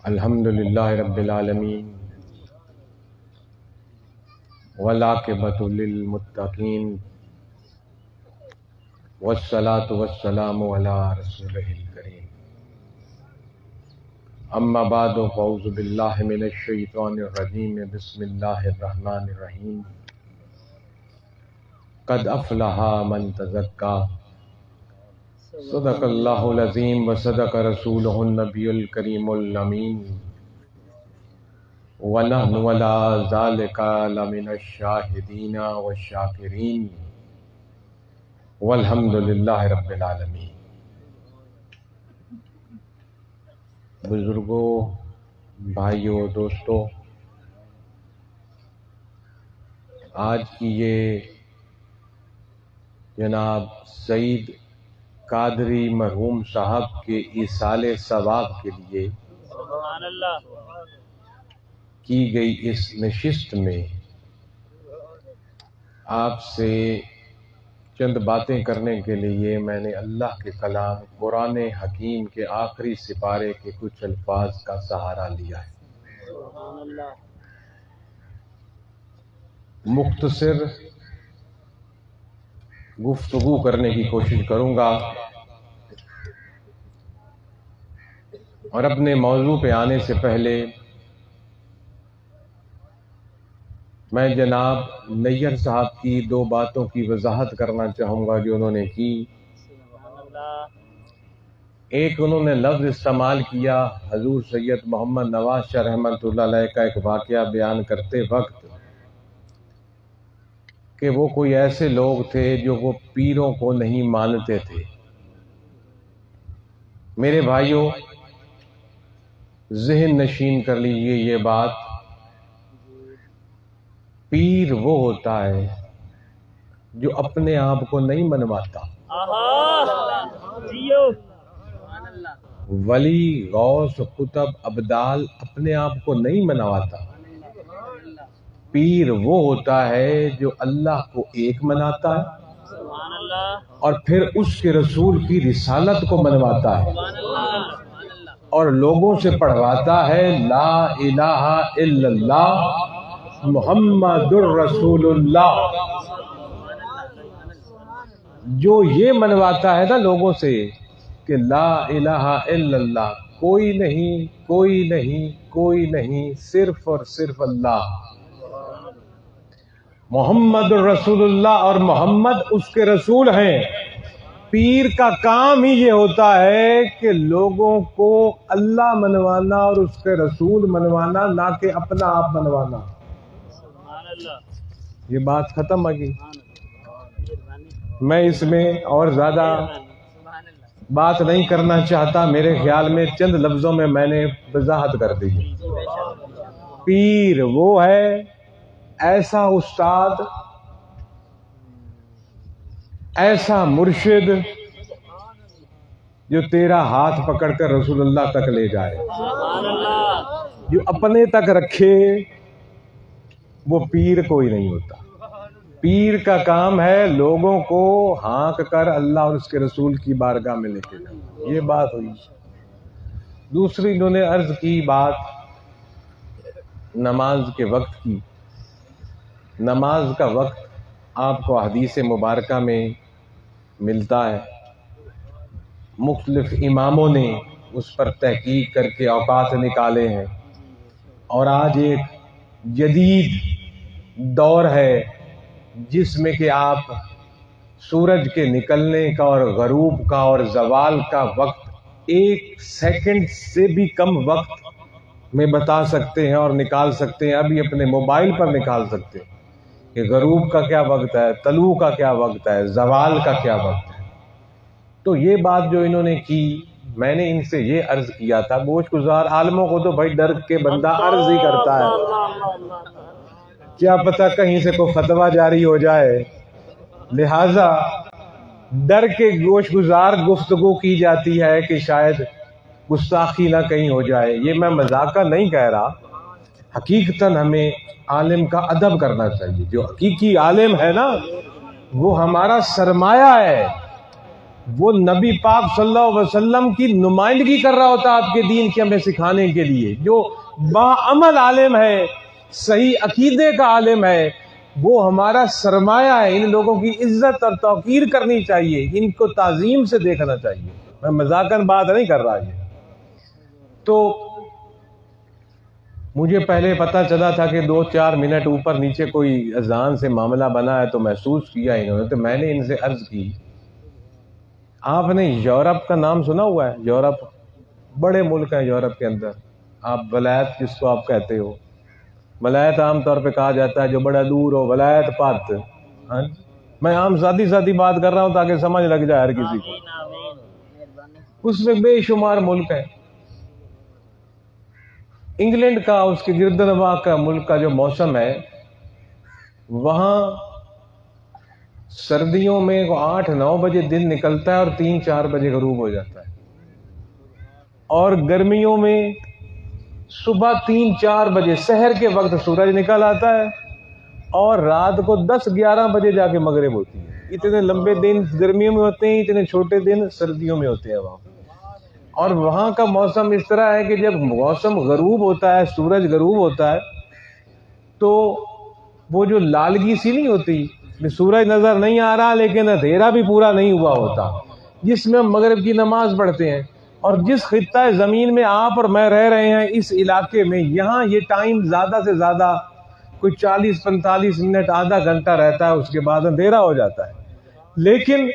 الحمدللہ رب العالمین والعاقبۃ للمتقین والصلاة والسلام علی رسولہ الکریم اما بعد فاعوذ باللہ من الشیطان الرجیم بسم اللہ الرحمن الرحیم قد افلح من تزکی صدق اللہ العظیم وصدق رسولہ النبی الکریم الامین ونحن علی ذلک لمن الشاہدین والشاکرین والحمد للہ رب العالمین۔ بزرگوں، بھائیوں، دوستوں، آج کی یہ جناب سعید قادری مرحوم صاحب کے ایصال ثواب کے لیے کی گئی اس نشست میں آپ سے چند باتیں کرنے کے لیے میں نے اللہ کے کلام قرآن حکیم کے آخری سپارے کے کچھ الفاظ کا سہارا لیا ہے۔ مختصر گفتگو کرنے کی کوشش کروں گا اور اپنے موضوع پہ آنے سے پہلے میں جناب نیّر صاحب کی دو باتوں کی وضاحت کرنا چاہوں گا جو انہوں نے کی۔ ایک انہوں نے لفظ استعمال کیا حضور سید محمد نواز شاہ رحمۃ اللہ علیہ کا ایک واقعہ بیان کرتے وقت کہ وہ کوئی ایسے لوگ تھے جو وہ پیروں کو نہیں مانتے تھے۔ میرے بھائیوں، ذہن نشین کر لیجئے یہ بات، پیر وہ ہوتا ہے جو اپنے آپ کو نہیں منواتا۔ ولی، غوث، قطب، ابدال اپنے آپ کو نہیں منواتا۔ پیر وہ ہوتا ہے جو اللہ کو ایک مناتا ہے اور پھر اس کے رسول کی رسالت کو منواتا ہے اور لوگوں سے پڑھواتا ہے لا الہ الا اللہ محمد الرسول اللہ۔ جو یہ منواتا ہے نا لوگوں سے کہ لا الہ الا اللہ، کوئی نہیں، کوئی نہیں، کوئی نہیں، صرف اور صرف اللہ، محمد الرسول اللہ، اور محمد اس کے رسول ہیں۔ پیر کا کام ہی یہ ہوتا ہے کہ لوگوں کو اللہ منوانا اور اس کے رسول منوانا، نہ کہ اپنا آپ منوانا۔ یہ بات ختم ہوگی۔ میں اس میں اور زیادہ بات نہیں کرنا چاہتا، میرے خیال میں چند لفظوں میں میں نے وضاحت کر دی۔ پیر وہ ہے ایسا استاد، ایسا مرشد جو تیرا ہاتھ پکڑ کر رسول اللہ تک لے جائے، جو اپنے تک رکھے، وہ پیر کوئی نہیں ہوتا۔ پیر کا کام ہے لوگوں کو ہانک کر اللہ اور اس کے رسول کی بارگاہ میں لے کے جانا۔ یہ بات ہوئی۔ دوسری انہوں نے عرض کی بات نماز کے وقت کی۔ نماز کا وقت آپ کو حدیث مبارکہ میں ملتا ہے، مختلف اماموں نے اس پر تحقیق کر کے اوقات نکالے ہیں، اور آج ایک جدید دور ہے جس میں کہ آپ سورج کے نکلنے کا اور غروب کا اور زوال کا وقت ایک سیکنڈ سے بھی کم وقت میں بتا سکتے ہیں اور نکال سکتے ہیں، ابھی اپنے موبائل پر نکال سکتے ہیں کہ غروب کا کیا وقت ہے، طلوع کا کیا وقت ہے، زوال کا کیا وقت ہے۔ تو یہ بات جو انہوں نے کی، میں نے ان سے یہ عرض کیا تھا، گوش گزار عالموں کو تو بھائی ڈر کے بندہ عرض ہی کرتا ہے، کیا پتہ کہیں سے کوئی فتویٰ جاری ہو جائے، لہذا ڈر کے گوش گزار گفتگو کی جاتی ہے کہ شاید گستاخی نہ کہیں ہو جائے۔ یہ میں مذاقہ نہیں کہہ رہا، حقیقتاً ہمیں عالم کا ادب کرنا چاہیے۔ جو حقیقی عالم ہے نا، وہ ہمارا سرمایہ ہے، وہ نبی پاک صلی اللہ علیہ وسلم کی نمائندگی کر رہا ہوتا آپ کے دین کے ہمیں سکھانے کے لیے. جو باعمل عالم ہے، صحیح عقیدے کا عالم ہے، وہ ہمارا سرمایہ ہے. ان لوگوں کی عزت اور توقیر کرنی چاہیے، ان کو تعظیم سے دیکھنا چاہیے. میں مذاقاً بات نہیں کر رہا. یہ تو مجھے پہلے پتہ چلا تھا کہ 2-4 منٹ اوپر نیچے کوئی اذان سے معاملہ بنا ہے، تو محسوس کیا انہوں نے. تو میں نے ان سے عرض کی، آپ نے یورپ کا نام سنا ہوا ہے؟ یورپ بڑے ملک ہیں یورپ کے اندر. آپ ولایت جس کو آپ کہتے ہو، ولایت عام طور پہ کہا جاتا ہے جو بڑا دور ہو، ولایت پات. ہاں، میں عام سادی بات کر رہا ہوں تاکہ سمجھ لگ جائے ہر کسی کو. اس میں بے شمار ملک ہیں. انگلینڈ کا، اس کے گرد و نواح کا ملک کا جو موسم ہے، وہاں سردیوں میں 8-9 بجے دن نکلتا ہے اور 3-4 بجے غروب ہو جاتا ہے. اور گرمیوں میں صبح 3-4 بجے سحر کے وقت سورج نکل آتا ہے اور رات کو 10-11 بجے جا کے مغرب ہوتی ہے. اتنے لمبے دن گرمیوں میں ہوتے ہیں، اتنے چھوٹے دن سردیوں میں ہوتے ہیں وہاں. اور وہاں کا موسم اس طرح ہے کہ جب موسم غروب ہوتا ہے، سورج غروب ہوتا ہے، تو وہ جو لالگی سی نہیں ہوتی، سورج نظر نہیں آ رہا لیکن اندھیرا بھی پورا نہیں ہوا ہوتا، جس میں ہم مغرب کی نماز پڑھتے ہیں. اور جس خطہ زمین میں آپ اور میں رہ رہے ہیں، اس علاقے میں، یہاں یہ ٹائم زیادہ سے زیادہ کوئی 40-45 منٹ، آدھا گھنٹہ رہتا ہے، اس کے بعد اندھیرا ہو جاتا ہے. لیکن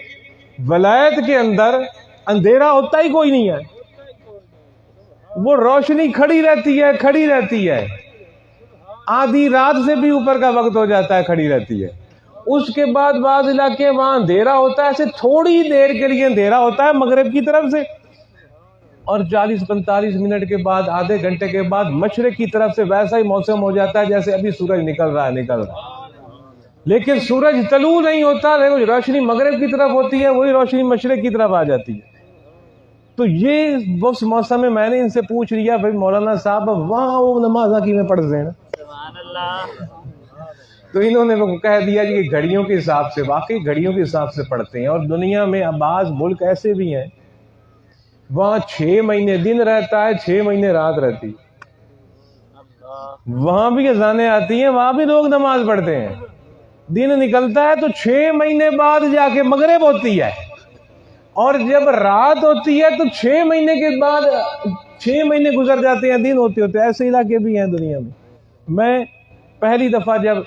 ولایت کے اندر اندھیرا ہوتا ہی کوئی نہیں ہے، وہ روشنی کھڑی رہتی ہے. آدھی رات سے بھی اوپر کا وقت ہو جاتا ہے، کھڑی رہتی ہے. اس کے بعد بعض علاقے وہاں اندھیرا ہوتا ہے، ایسے تھوڑی دیر کے لیے اندھیرا ہوتا ہے مغرب کی طرف سے، اور 40-45 منٹ کے بعد، آدھے گھنٹے کے بعد مشرق کی طرف سے ویسا ہی موسم ہو جاتا ہے جیسے ابھی سورج نکل رہا ہے. لیکن سورج طلوع نہیں ہوتا، لیکن روشنی مغرب کی طرف ہوتی ہے، وہی روشنی مشرق کی طرف آ جاتی ہے. تو یہ اس موسم میں نے ان سے پوچھ لیا، بھائی مولانا صاحب وہاں وہ نماز کی میں پڑھ دیں. تو انہوں نے کہہ دیا کہ گھڑیوں کے حساب سے، واقعی گھڑیوں کے حساب سے پڑھتے ہیں. اور دنیا میں بعض ملک ایسے بھی ہیں وہاں 6 مہینے دن رہتا ہے، 6 مہینے رات رہتی. وہاں بھی اذانیں آتی ہیں، وہاں بھی لوگ نماز پڑھتے ہیں. دن نکلتا ہے تو 6 مہینے بعد جا کے مغرب ہوتی ہے، اور جب رات ہوتی ہے تو 6 مہینے کے بعد 6 مہینے گزر جاتے ہیں، دن ہوتے ہوتے. ایسے علاقے بھی ہیں دنیا میں. میں پہلی دفعہ جب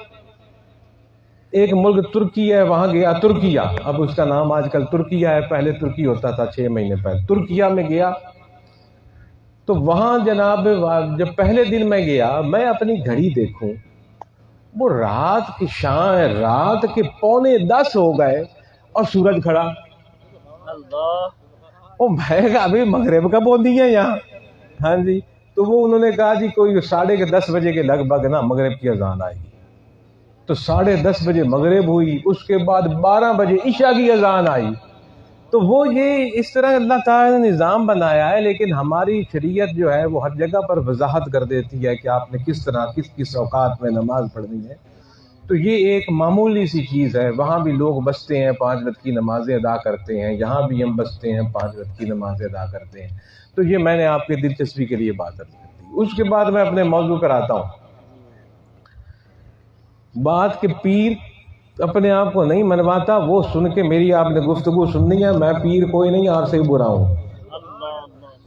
ایک ملک ترکی ہے وہاں گیا، ترکیہ، اب اس کا نام آج کل ترکیہ ہے، پہلے ترکی ہوتا تھا 6 مہینے پہلے. ترکیہ میں گیا تو وہاں جناب جب پہلے دن میں گیا، میں اپنی گھڑی دیکھوں، وہ رات کی شام ہے، رات کے 9:45 ہو گئے اور سورج کھڑا. او میں کہا ابھی مغرب کب ہوتی ہے یہاں؟ ہاں جی. تو وہ انہوں نے کہا جی کوئی 10:30 بجے کے لگ بھگ نا مغرب کی اذان آئی. تو 10:30 بجے مغرب ہوئی، اس کے بعد 12 بجے عشاء کی اذان آئی. تو وہ یہ اس طرح اللہ تعالیٰ نے نظام بنایا ہے. لیکن ہماری شریعت جو ہے وہ ہر جگہ پر وضاحت کر دیتی ہے کہ آپ نے کس طرح کس اوقات میں نماز پڑھنی ہے. تو یہ ایک معمولی سی چیز ہے. وہاں بھی لوگ بستے ہیں، 5 وقت کی نمازیں ادا کرتے ہیں، یہاں بھی ہم بستے ہیں، 5 وقت کی نمازیں ادا کرتے ہیں. تو یہ میں نے آپ کی دلچسپی کے لیے بات کر دی. اس کے بعد میں اپنے موضوع پر آتا ہوں. بات کہ پیر اپنے آپ کو نہیں منواتا، وہ سن کے میری آپ نے گفتگو سننی ہے. میں پیر کوئی نہیں، آپ سے برا ہوں،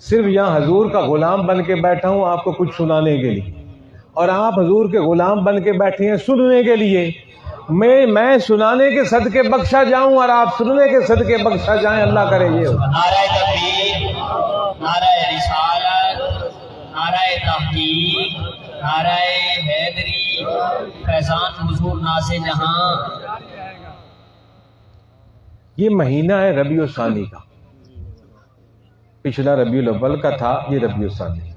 صرف یہاں حضور کا غلام بن کے بیٹھا ہوں آپ کو کچھ سنانے کے لیے، اور آپ حضور کے غلام بن کے بیٹھے ہیں سننے کے لیے. میں سنانے کے صدقے بخشا جاؤں اور آپ سننے کے صدقے بخشا جائیں، اللہ کرے یہ ہو. نعرہ تکبیر، نعرہ رسالت، نعرہ تحقیق، نعرہ حیدری، فیضان حضور ناز جہاں. یہ مہینہ ہے ربیع الثانی کا. پچھلا ربیع الاول کا تھا، یہ ربیع الثانی،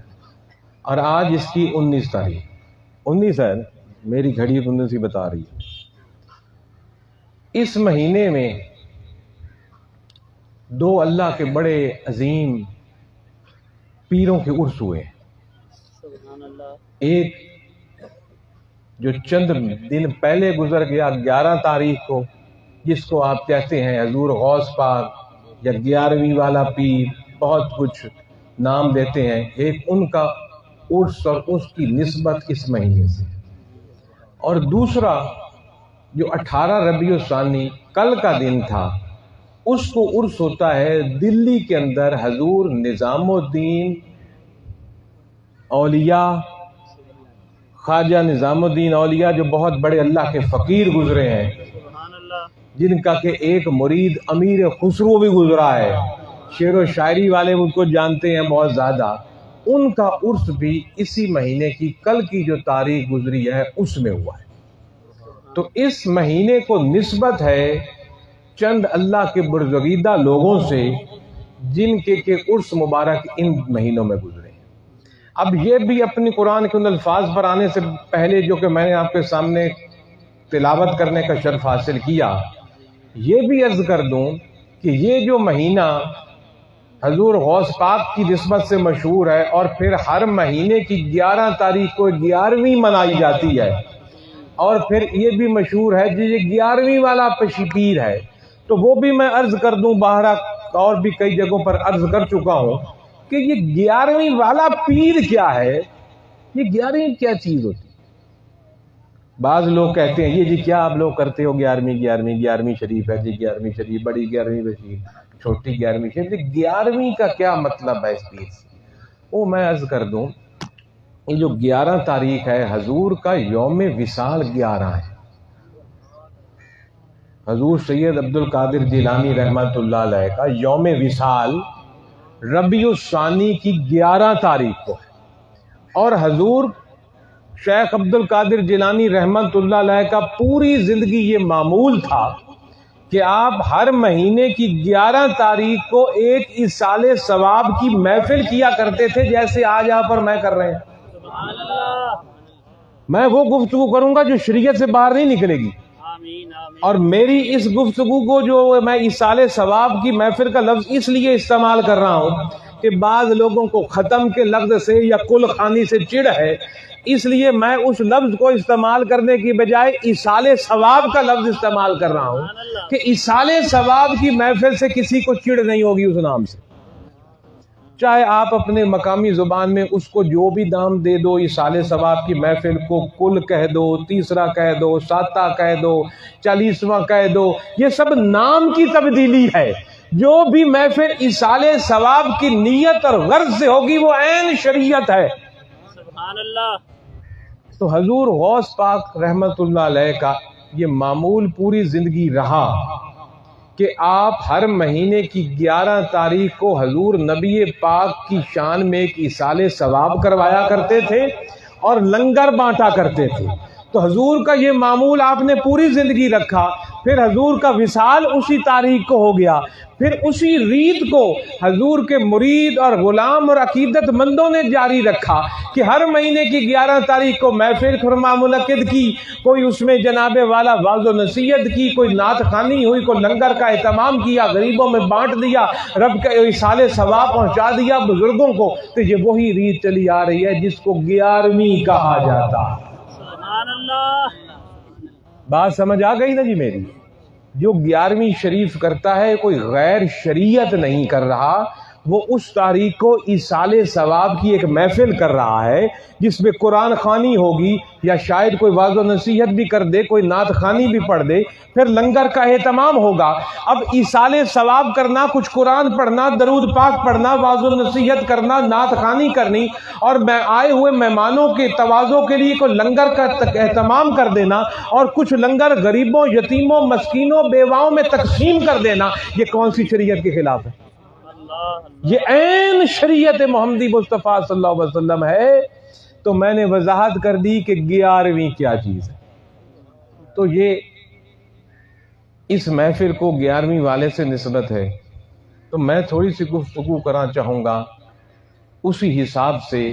اور آج اس کی 19 تاریخ. 19 ہے، میری گھڑی 19 ہی بتا رہی ہے. اس مہینے میں 2 اللہ کے بڑے عظیم پیروں کے عرس ہوئے. ایک جو چند دن پہلے گزر گیا 11 تاریخ کو، جس کو آپ کہتے ہیں حضور غوث پاک یا 11ویں والا پیر، بہت کچھ نام دیتے ہیں. ایک ان کا عرس اور اس کی نسبت اس مہینے سے، اور دوسرا جو 18 ربیع الثانی کل کا دن تھا اس کو عرس ہوتا ہے دلی کے اندر حضور نظام الدین اولیاء، خواجہ نظام الدین اولیاء جو بہت بڑے اللہ کے فقیر گزرے ہیں، جن کا کہ ایک مرید امیر خسرو بھی گزرا ہے، شعر و شاعری والے ان کو جانتے ہیں بہت زیادہ. ان کا عرس بھی اسی مہینے کی کل کی جو تاریخ گزری ہے اس میں ہوا ہے. تو اس مہینے کو نسبت ہے چند اللہ کے برگزیدہ لوگوں سے جن کے عرس مبارک ان مہینوں میں گزرے. اب یہ بھی اپنی قرآن کے ان الفاظ پر آنے سے پہلے جو کہ میں نے آپ کے سامنے تلاوت کرنے کا شرف حاصل کیا، یہ بھی عرض کر دوں کہ یہ جو مہینہ حضور غوث پاک کی نسبت سے مشہور ہے، اور پھر ہر مہینے کی 11 تاریخ کو 11ویں منائی جاتی ہے، اور پھر یہ بھی مشہور ہے کہ یہ 11ویں والا پیر ہے. تو وہ بھی میں عرض کر دوں، باہر اور بھی کئی جگہوں پر عرض کر چکا ہوں کہ یہ 11ویں والا پیر کیا ہے، یہ 11ویں کیا چیز ہوتی ہے. بعض لوگ کہتے ہیں یہ جی کیا آپ لوگ کرتے ہو 11ویں شریف ہے جی، 11ویں شریف بڑی، 11ویں شریف چھوٹی، 11ویں شریف. 11ویں کا کیا مطلب ہے اس چیز؟ وہ میں عرض کر دوں، یہ جو 11 تاریخ ہے حضور کا یوم وصال 11 ہے. حضور سید عبد القادر جیلانی رحمت اللہ علیہ کا یوم وصال ربیع الثانی کی 11 تاریخ کو ہے، اور حضور شیخ عبد القادر جیلانی رحمت اللہ علیہ کا پوری زندگی یہ معمول تھا کہ آپ ہر مہینے کی 11 تاریخ کو ایک ایصال ثواب کی محفل کیا کرتے تھے، جیسے آج یہاں پر میں کر رہے ہیں. میں وہ گفتگو کروں گا جو شریعت سے باہر نہیں نکلے گی، اور میری اس گفتگو کو جو میں ایصال ثواب کی محفل کا لفظ اس لیے استعمال کر رہا ہوں کہ بعض لوگوں کو ختم کے لفظ سے یا کل خانی سے چڑ ہے، اس لیے میں اس لفظ کو استعمال کرنے کی بجائے ایصال ثواب کا لفظ استعمال کر رہا ہوں کہ ایصال ثواب کی محفل سے کسی کو چڑ نہیں ہوگی اس نام سے. چاہے آپ اپنے مقامی زبان میں اس کو جو بھی نام دے دو، ایصال ثواب کی محفل کو کل کہہ دو، تیسرا کہہ دو، ساتہ کہہ دو، 40واں کہہ دو، یہ سب نام کی تبدیلی ہے. جو بھی محفل ایصال ثواب کی نیت اور غرض سے ہوگی وہ عین شریعت ہے. سبحان اللہ. تو حضور غوث پاک رحمت اللہ علیہ کا یہ معمول پوری زندگی رہا کہ آپ ہر مہینے کی 11 تاریخ کو حضور نبی پاک کی شان میں ایک ایصال ثواب کروایا کرتے تھے اور لنگر بانٹا کرتے تھے. تو حضور کا یہ معمول آپ نے پوری زندگی رکھا. پھر حضور کا وصال اسی تاریخ کو ہو گیا. پھر اسی ریت کو حضور کے مرید اور غلام اور عقیدت مندوں نے جاری رکھا کہ ہر مہینے کی 11 تاریخ کو محفل فرما منعقد کی، کوئی اس میں جناب والا واعظ و نصیحت کی، کوئی نعت خوانی ہوئی، کوئی لنگر کا اہتمام کیا، غریبوں میں بانٹ دیا، رب کا ایصال ثواب پہنچا دیا بزرگوں کو. تو یہ وہی ریت چلی آ رہی ہے جس کو 11ویں کہا جاتا. سبحان اللہ. بات سمجھ آ گئی نا جی میری؟ جو 11ویں شریف کرتا ہے کوئی غیر شریعت نہیں کر رہا، وہ اس تاریخ کو ایصال ثواب کی ایک محفل کر رہا ہے جس میں قرآن خوانی ہوگی، یا شاید کوئی واعظ و نصیحت بھی کر دے، کوئی نعت خوانی بھی پڑھ دے، پھر لنگر کا اہتمام ہوگا. اب ایصال ثواب کرنا، کچھ قرآن پڑھنا، درود پاک پڑھنا، واعظ و نصیحت کرنا، نعت خوانی کرنی، اور میں آئے ہوئے مہمانوں کے تواضع کے لیے کوئی لنگر کا اہتمام کر دینا، اور کچھ لنگر غریبوں، یتیموں، مسکینوں، بیواؤں میں تقسیم کر دینا، یہ کون سی شریعت کے خلاف ہے؟ یہ عین شریعت محمدی مصطفیٰ صلی اللہ علیہ وسلم ہے. تو میں نے وضاحت کر دی کہ 11ویں کیا چیز ہے. تو یہ اس محفل کو 11ویں والے سے نسبت ہے. تو میں تھوڑی سی گفتگو کرنا چاہوں گا اسی حساب سے.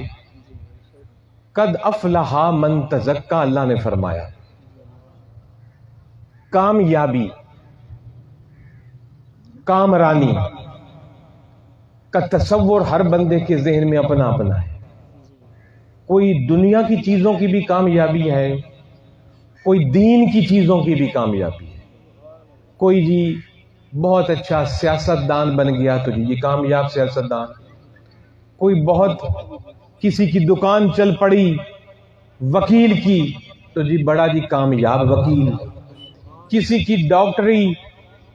قد افلح من تزکا، اللہ نے فرمایا کامیابی، کامرانی کا تصور ہر بندے کے ذہن میں اپنا اپنا ہے. کوئی دنیا کی چیزوں کی بھی کامیابی ہے، کوئی دین کی چیزوں کی بھی کامیابی ہے، کوئی جی بہت اچھا سیاستدان بن گیا تو جی یہ کامیاب سیاستدان. کوئی بہت کسی کی دکان چل پڑی وکیل کی تو جی بڑا جی کامیاب وکیل. کسی کی ڈاکٹری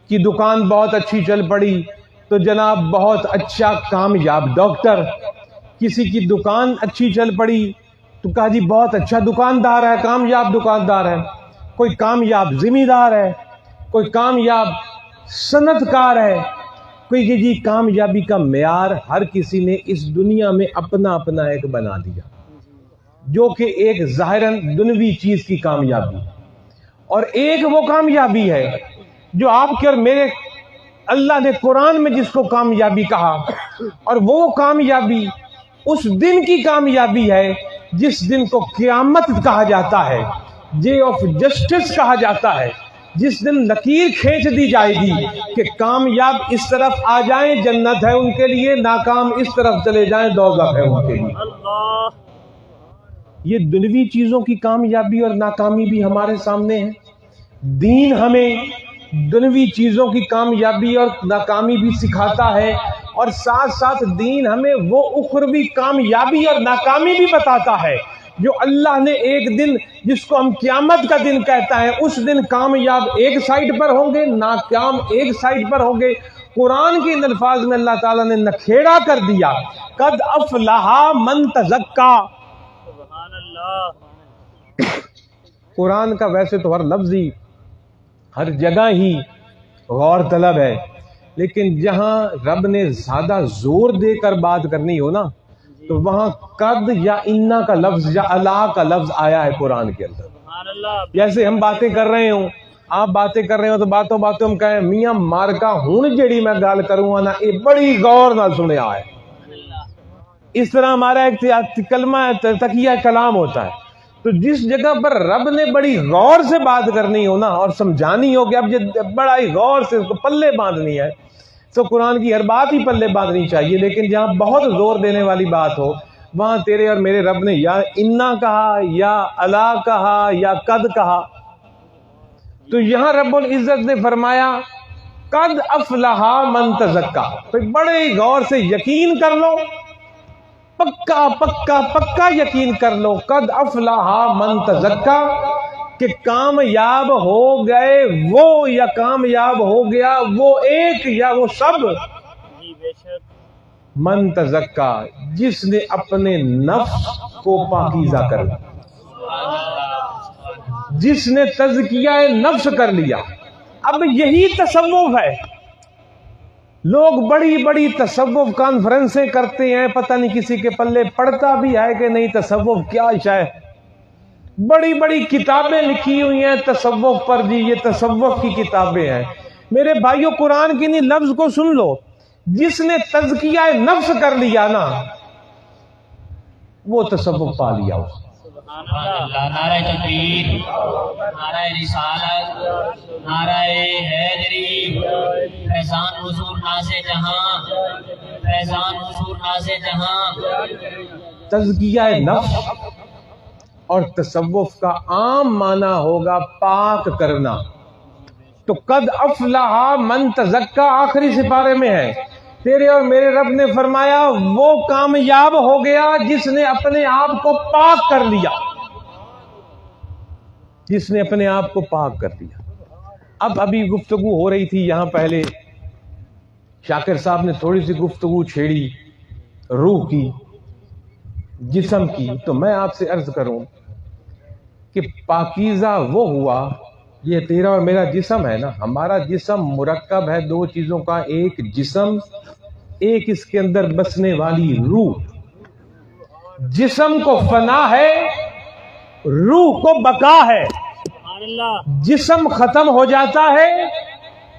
کی دکان بہت اچھی چل پڑی تو جناب بہت اچھا کامیاب ڈاکٹر. کسی کی دکان اچھی چل پڑی تو کہا جی بہت اچھا دکاندار ہے، کامیاب دکاندار ہے. کوئی کامیاب ذمہ دار ہے، کوئی کامیاب صنعت کار ہے. کوئی جی کامیابی کا معیار ہر کسی نے اس دنیا میں اپنا اپنا ایک بنا دیا، جو کہ ایک ظاہراً دنیوی چیز کی کامیابی، اور ایک وہ کامیابی ہے جو آپ کے اور میرے اللہ نے قرآن میں جس کو کامیابی کہا، اور وہ کامیابی اس دن کی کامیابی ہے جس دن کو قیامت کہا جاتا ہے، ڈے آف جسٹس کہا جاتا ہے، جس دن لکیر کھینچ دی جائے گی کہ کامیاب اس طرف آ جائیں جنت ہے ان کے لیے، ناکام اس طرف چلے جائیں دوزخ ہے ان کے لیے. یہ دنیوی چیزوں کی کامیابی اور ناکامی بھی ہمارے سامنے ہے. دین ہمیں دنیوی چیزوں کی کامیابی اور ناکامی بھی سکھاتا ہے، اور ساتھ ساتھ دین ہمیں وہ اخروی کامیابی اور ناکامی بھی بتاتا ہے جو اللہ نے ایک دن جس کو ہم قیامت کا دن کہتا ہے، اس دن کامیاب ایک سائڈ پر ہوں گے، ناکام ایک سائڈ پر ہوں گے. قرآن کے ان الفاظ میں اللہ تعالیٰ نے نکھیڑا کر دیا، قد افلح من تزکا. قرآن کا ویسے تو ہر لفظ ہی ہر جگہ ہی غور طلب ہے، لیکن جہاں رب نے زیادہ زور دے کر بات کرنی ہو نا تو وہاں قد یا انا کا لفظ یا اللہ کا لفظ آیا ہے قرآن کے اندر. جیسے ہم باتیں کر رہے ہوں، آپ باتیں کر رہے ہو تو باتوں باتوں ہم کہیں میاں مارکا ہوں جیڑی میں گال کروں گا نا یہ بڑی غور نہ سنے آئے. اس طرح ہمارا ایک کلمہ تقیہ کلام ہوتا ہے. تو جس جگہ پر رب نے بڑی غور سے بات کرنی ہو نا اور سمجھانی ہو کہ اب یہ بڑا ہی غور سے اس کو پلے باندھنی ہے تو قرآن کی ہر بات ہی پلے باندھنی چاہیے. لیکن جہاں بہت زور دینے والی بات ہو وہاں تیرے اور میرے رب نے یا انا کہا یا الا کہا یا قد کہا. تو یہاں رب العزت نے فرمایا قد افلح من تزکا. تو بڑے غور سے یقین کر لو، پکا پکا پکا یقین کر لو، قد افلح من تزکا، کہ کامیاب ہو گئے وہ یا کامیاب ہو گیا وہ ایک یا وہ سب من تزکا جس نے اپنے نفس کو پاکیزہ کر لیا، جس نے تزکیہ نفس کر لیا. اب یہی تصوف ہے. لوگ بڑی بڑی تصوف کانفرنسیں کرتے ہیں، پتہ نہیں کسی کے پلے پڑتا بھی ہے کہ نہیں تصوف کیا شے. بڑی بڑی کتابیں لکھی ہوئی ہیں تصوف پر جی، یہ تصوف کی کتابیں ہیں. میرے بھائیوں قرآن کی نہیں لفظ کو سن لو، جس نے تزکیہ نفس کر لیا نا وہ تصوف پا لیا. نعرہ تکبیر، نعرہ رسالت، نعرہ حیدری، فیضان حضور ناز جہاں، فیضان حضور ناز جہاں. تزکیہ نفس اور تصوف کا عام معنی ہوگا پاک کرنا. تو قد افلح من تزکا آخری سپارے میں ہے. تیرے اور میرے رب نے فرمایا وہ کامیاب ہو گیا جس نے اپنے آپ کو پاک کر لیا، جس نے اپنے آپ کو پاک کر لیا. اب ابھی گفتگو ہو رہی تھی یہاں پہلے، شاکر صاحب نے تھوڑی سی گفتگو چھیڑی روح کی، جسم کی. تو میں آپ سے عرض کروں کہ پاکیزہ وہ ہوا، یہ تیرا اور میرا جسم ہے نا، ہمارا جسم مرکب ہے دو چیزوں کا، ایک جسم، ایک اس کے اندر بسنے والی روح. جسم کو فنا ہے، روح کو بقا ہے. جسم ختم ہو جاتا ہے،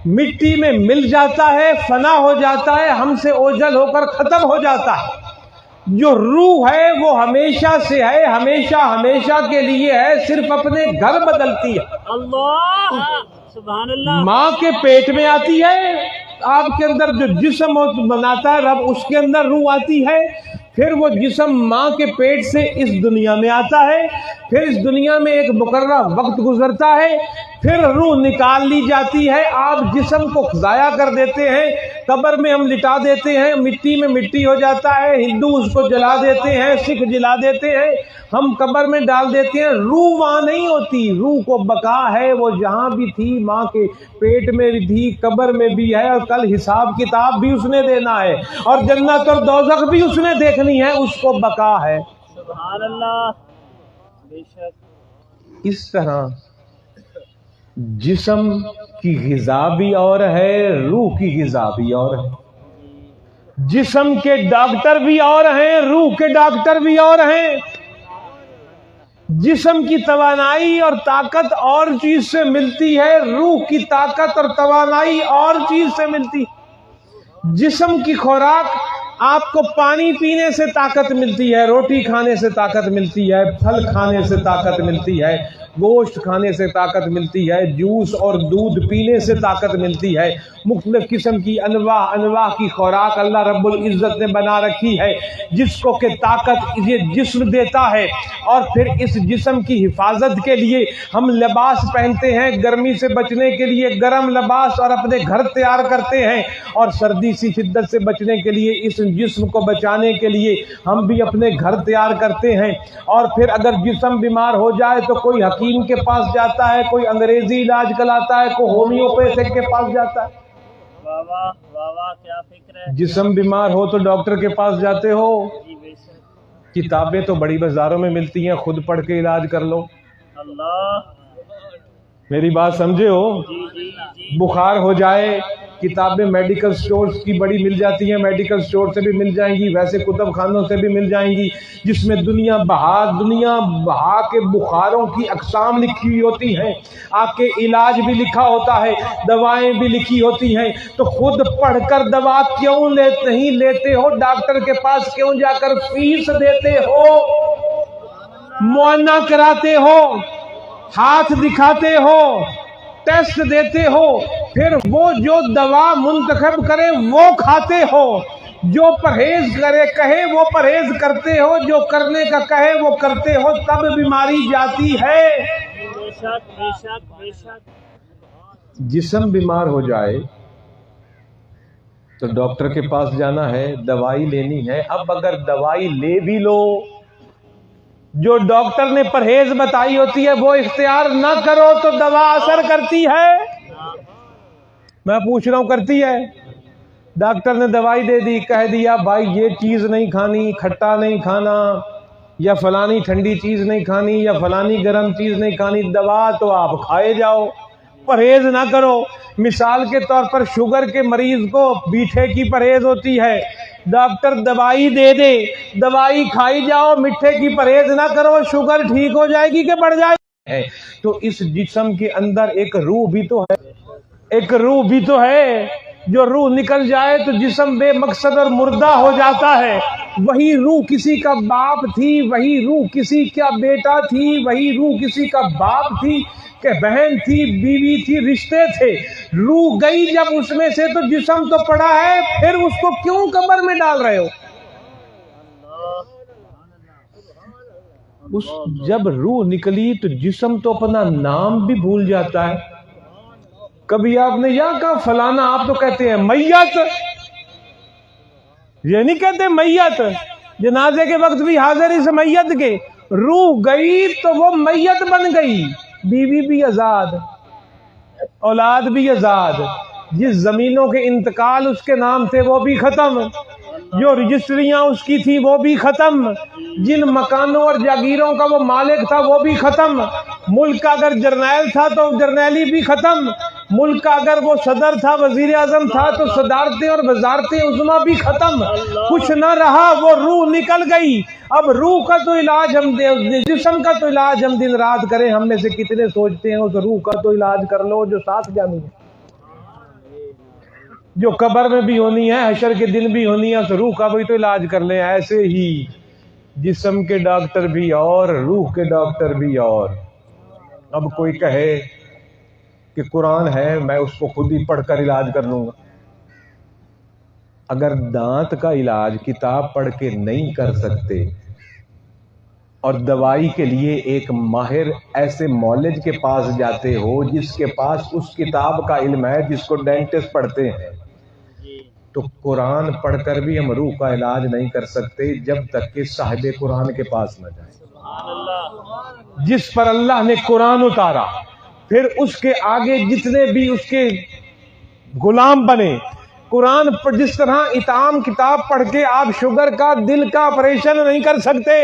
مٹی میں مل جاتا ہے، فنا ہو جاتا ہے، ہم سے اوجھل ہو کر ختم ہو جاتا ہے. جو روح ہے وہ ہمیشہ سے ہے، ہمیشہ ہمیشہ کے لیے ہے، صرف اپنے گھر بدلتی ہے. اللہ سبحان اللہ. ماں کے پیٹ میں آتی ہے، آپ کے اندر جو جسم بناتا ہے رب اس کے اندر روح آتی ہے، پھر وہ جسم ماں کے پیٹ سے اس دنیا میں آتا ہے، پھر اس دنیا میں ایک مقررہ وقت گزرتا ہے، پھر روح نکال لی جاتی ہے، آپ جسم کو ضائع کر دیتے ہیں، قبر میں ہم لٹا دیتے ہیں، مٹی میں مٹی ہو جاتا ہے، ہندو اس کو جلا دیتے ہیں، سکھ جلا دیتے ہیں، ہم قبر میں ڈال دیتے ہیں، روح وہاں نہیں ہوتی، روح کو بقا ہے، وہ جہاں بھی تھی ماں کے پیٹ میں بھی تھی، قبر میں بھی ہے، اور کل حساب کتاب بھی اس نے دینا ہے، اور جنت اور دوزخ بھی اس نے دیکھنی ہے، اس کو بقا ہے۔ سبحان اللہ، بے شک اس طرح جسم کی غذا بھی اور ہے، روح کی غذا بھی اور ہے، جسم کے ڈاکٹر بھی اور ہیں، روح کے ڈاکٹر بھی اور ہیں، جسم کی توانائی اور طاقت اور چیز سے ملتی ہے، روح کی طاقت اور توانائی اور چیز سے ملتی ہے۔ جسم کی خوراک آپ کو پانی پینے سے طاقت ملتی ہے، روٹی کھانے سے طاقت ملتی ہے، پھل کھانے سے طاقت ملتی ہے، گوشت کھانے سے طاقت ملتی ہے، جوس اور دودھ پینے سے طاقت ملتی ہے، مختلف قسم کی انواع کی خوراک اللہ رب العزت نے بنا رکھی ہے، جس کو کہ طاقت یہ جسم دیتا ہے، اور پھر اس جسم کی حفاظت کے لیے ہم لباس پہنتے ہیں، گرمی سے بچنے کے لیے گرم لباس اور اپنے گھر تیار کرتے ہیں، اور سردی سی شدت سے بچنے کے لیے اس جسم کو بچانے کے لیے ہم بھی اپنے گھر تیار کرتے ہیں، اور پھر اگر جسم بیمار ہو جائے تو کوئی حکیم کے پاس جاتا ہے، کوئی انگریزی علاج کراتا ہے، کوئی ہومیوپیتھک کے پاس جاتا ہے۔ واہ واہ واہ واہ، کیا فکر ہے جسم بیمار ہو تو ڈاکٹر کے پاس جاتے ہو، جی، بے شک کتابیں تو بڑی بازاروں میں ملتی ہیں، خود پڑھ کے علاج کر لو۔ اللہ، میری بات سمجھے ہو؟ جی جی جی، بخار ہو جائے، کتابیں میڈیکل سٹورز کی بڑی مل جاتی ہیں، میڈیکل سٹور سے بھی مل جائیں گی، ویسے کتب خانوں سے بھی مل جائیں گی، جس میں دنیا بہا کے بخاروں کی اقسام لکھی ہوئی ہوتی ہیں، آپ کے علاج بھی لکھا ہوتا ہے، دوائیں بھی لکھی ہوتی ہیں، تو خود پڑھ کر دوا کیوں نہیں لیتے ہو؟ ڈاکٹر کے پاس کیوں جا کر فیس دیتے ہو؟ معائنہ کراتے ہو، ہاتھ دکھاتے ہو، ٹیسٹ دیتے ہو، پھر وہ جو دوا منتخب کرے وہ کھاتے ہو، جو پرہیز کرے کہے وہ پرہیز کرتے ہو، جو کرنے کا کہے وہ کرتے ہو، تب بیماری جاتی ہے۔ بے شک بے شک بے شک، جسم بیمار ہو جائے تو ڈاکٹر کے پاس جانا ہے، دوائی لینی ہے۔ اب اگر دوائی لے بھی لو، جو ڈاکٹر نے پرہیز بتائی ہوتی ہے وہ اختیار نہ کرو تو دوا اثر کرتی ہے؟ میں پوچھ رہا ہوں، کرتی ہے؟ ڈاکٹر نے دوائی دے دی، کہہ دیا بھائی یہ چیز نہیں کھانی، کھٹا نہیں کھانا، یا فلانی ٹھنڈی چیز نہیں کھانی، یا فلانی گرم چیز نہیں کھانی، دوا تو آپ کھائے جاؤ، پرہیز نہ کرو۔ مثال کے طور پر شوگر کے مریض کو میٹھے کی پرہیز ہوتی ہے، ڈاکٹر دوائی دے دے، دوائی کھائی جاؤ، میٹھے کی پرہیز نہ کرو، شوگر ٹھیک ہو جائے گی کہ بڑھ جائے گی؟ تو اس جسم کے اندر ایک روح بھی تو ہے، ایک روح بھی تو ہے، جو روح نکل جائے تو جسم بے مقصد اور مردہ ہو جاتا ہے۔ وہی روح کسی کا باپ تھی، وہی روح کسی کا بیٹا تھی، وہی روح کسی کا باپ تھی کہ بہن تھی، بیوی تھی، رشتے تھے، روح گئی جب اس میں سے تو جسم تو پڑا ہے، پھر اس کو کیوں قبر میں ڈال رہے ہو؟ جب روح نکلی تو جسم تو اپنا نام بھی بھول جاتا ہے۔ کبھی آپ نے یہاں کہا فلانا، آپ تو کہتے ہیں میت، یہ نہیں کہتے میت، جنازے کے وقت بھی حاضر اس میت کے، روح گئی تو وہ میت بن گئی، بیوی بھی آزاد، اولاد بھی آزاد، جس زمینوں کے انتقال اس کے نام تھے وہ بھی ختم، جو رجسٹریاں اس کی تھی وہ بھی ختم، جن مکانوں اور جاگیروں کا وہ مالک تھا وہ بھی ختم، ملک کا اگر جرنیل تھا تو جرنیلی بھی ختم، ملک کا اگر وہ صدر تھا، وزیر اعظم تھا تو صدارتیں اور وزارتیں عظمیٰ بھی ختم، کچھ نہ رہا، وہ روح نکل گئی۔ اب روح کا تو علاج ہم جسم کا تو علاج ہم دن رات کریں، ہم میں سے کتنے سوچتے ہیں اس روح کا تو علاج کر لو جو ساتھ جانی ہے، جو قبر میں بھی ہونی ہے، حشر کے دن بھی ہونی ہے، اس روح کا بھی تو علاج کر لیں۔ ایسے ہی جسم کے ڈاکٹر بھی اور روح کے ڈاکٹر بھی اور۔ اب کوئی کہے کہ قرآن ہے، میں اس کو خود ہی پڑھ کر علاج کر لوں گا، اگر دانت کا علاج کتاب پڑھ کے نہیں کر سکتے اور دوائی کے لیے ایک ماہر ایسے مولج کے پاس جاتے ہو جس کے پاس اس کتاب کا علم ہے جس کو ڈینٹسٹ پڑھتے ہیں، تو قرآن پڑھ کر بھی ہم روح کا علاج نہیں کر سکتے جب تک کہ صاحب قرآن کے پاس نہ جائیں، جس پر اللہ نے قرآن اتارا۔ پھر اس کے آگے جتنے بھی اس کے غلام بنے، قرآن پر جس طرح اطعام کتاب پڑھ کے آپ شوگر کا، دل کا آپریشن نہیں کر سکتے،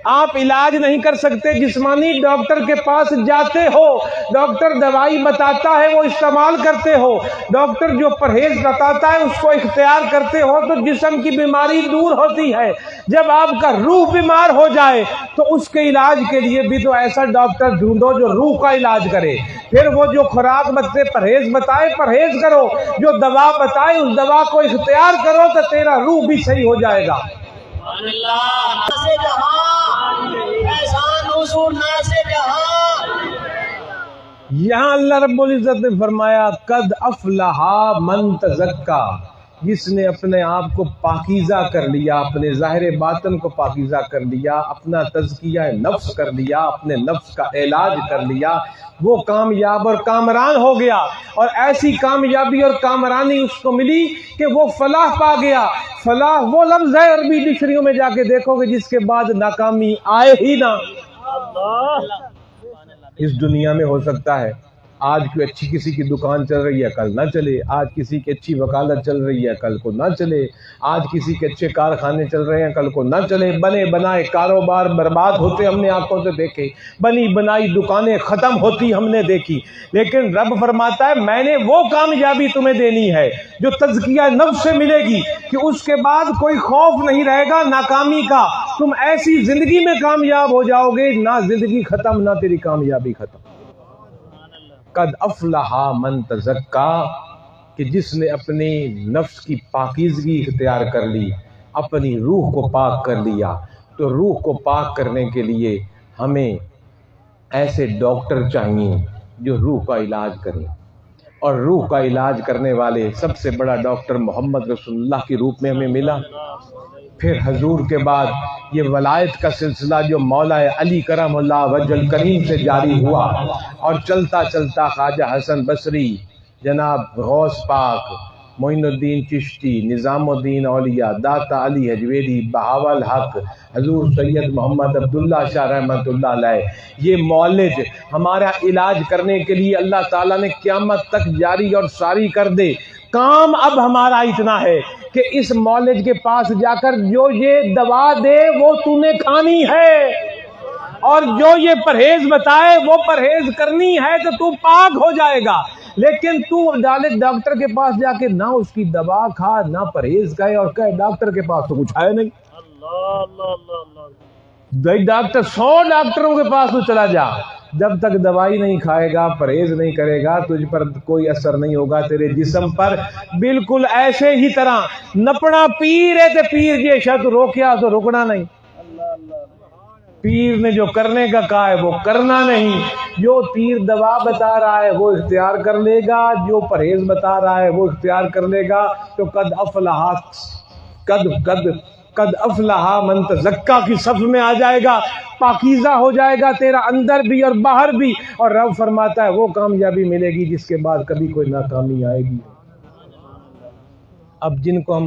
آپ علاج نہیں کر سکتے، جسمانی ڈاکٹر کے پاس جاتے ہو، ڈاکٹر دوائی بتاتا ہے وہ استعمال کرتے ہو، ڈاکٹر جو پرہیز بتاتا ہے اس کو اختیار کرتے ہو تو جسم کی بیماری دور ہوتی ہے۔ جب آپ کا روح بیمار ہو جائے تو اس کے علاج کے لیے بھی تو ایسا ڈاکٹر ڈھونڈو جو روح کا علاج کرے۔ پھر وہ جو خوراک بتائے پرہیز بتائے پرہیز کرو، جو دوا بتائے اس دوا کو اختیار کرو تو تیرا روح بھی صحیح ہو جائے گا۔ یہاں اللہ رب العزت نے فرمایا قد افلح من تزکا، جس نے اپنے آپ کو پاکیزہ کر لیا، اپنے ظاہر باطن کو پاکیزہ کر لیا، اپنا تزکیہ نفس کر لیا، اپنے نفس کا علاج کر لیا، وہ کامیاب اور کامران ہو گیا۔ اور ایسی کامیابی اور کامرانی اس کو ملی کہ وہ فلاح پا گیا۔ فلاح وہ لفظ ہے عربی ڈکشنریوں میں جا کے دیکھو گے جس کے بعد ناکامی آئے ہی نہ۔ اس دنیا میں ہو سکتا ہے آج کوئی اچھی کسی کی دکان چل رہی ہے کل نہ چلے، آج کسی کی اچھی وکالت چل رہی ہے کل کو نہ چلے، آج کسی کے اچھے کارخانے چل رہے ہیں کل کو نہ چلے، بنے بنائے کاروبار برباد ہوتے ہم نے آنکھوں سے دیکھے، بنی بنائی دکانیں ختم ہوتی ہم نے دیکھی، لیکن رب فرماتا ہے میں نے وہ کامیابی تمہیں دینی ہے جو تزکیہ نفس سے ملے گی کہ اس کے بعد کوئی خوف نہیں رہے گا ناکامی کا، تم ایسی زندگی میں کامیاب ہو جاؤ گے نہ زندگی ختم نہ تیری کامیابی ختم۔ قد افلح من تزکا، کہ جس نے اپنی نفس کی پاکیزگی اختیار کر لی، اپنی روح کو پاک کر لیا۔ تو روح کو پاک کرنے کے لیے ہمیں ایسے ڈاکٹر چاہیے جو روح کا علاج کریں، اور روح کا علاج کرنے والے سب سے بڑا ڈاکٹر محمد رسول اللہ کے روپ میں ہمیں ملا۔ پھر حضور کے بعد یہ ولایت کا سلسلہ جو مولا علی کرم اللہ وجہ الکریم سے جاری ہوا، اور چلتا چلتا خواجہ حسن بصری، جناب غوث پاک، معین الدین چشتی، نظام الدین اولیاء، داتا علی حجویری، بہاول حق، حضور سید محمد عبداللہ شاہ رحمۃ اللہ علیہ، یہ مولج ہمارا علاج کرنے کے لیے اللہ تعالیٰ نے قیامت تک جاری اور ساری کر دے۔ کام اب ہمارا اتنا ہے کہ اس مولج کے پاس جا کر جو یہ دوا دے وہ تو نے کھانی ہے، اور جو یہ پرہیز بتائے وہ پرہیز کرنی ہے تو تو پاک ہو جائے گا۔ لیکن تو ڈاکٹر کے پاس جا کے نہ اس کی دوا کھا نہ پرہیز کہے اور کہے ڈاکٹر کے پاس تو کچھ ہے نہیں۔ ڈاکٹر 100 ڈاکٹروں کے پاس تو چلا جا، جب تک دوائی نہیں کھائے گا پرہیز نہیں کرے گا تجھ پر کوئی اثر نہیں ہوگا تیرے جسم پر۔ بالکل ایسے ہی طرح نپنا پیر ہے تے پیر جے شد روکیا تو رکنا نہیں۔ پیر نے جو کرنے کا کہا ہے وہ کرنا نہیں، جو پیر دوا بتا رہا ہے وہ اختیار کر لے گا، جو پرہیز بتا رہا ہے وہ اختیار کر لے گا، تو قد افلح من تزکا کی صف میں آ جائے گا، پاکیزہ ہو جائے گا تیرا اندر بھی اور باہر بھی، اور رب فرماتا ہے وہ کامیابی ملے گی جس کے بعد کبھی کوئی ناکامی آئے گی۔ اب جن کو ہم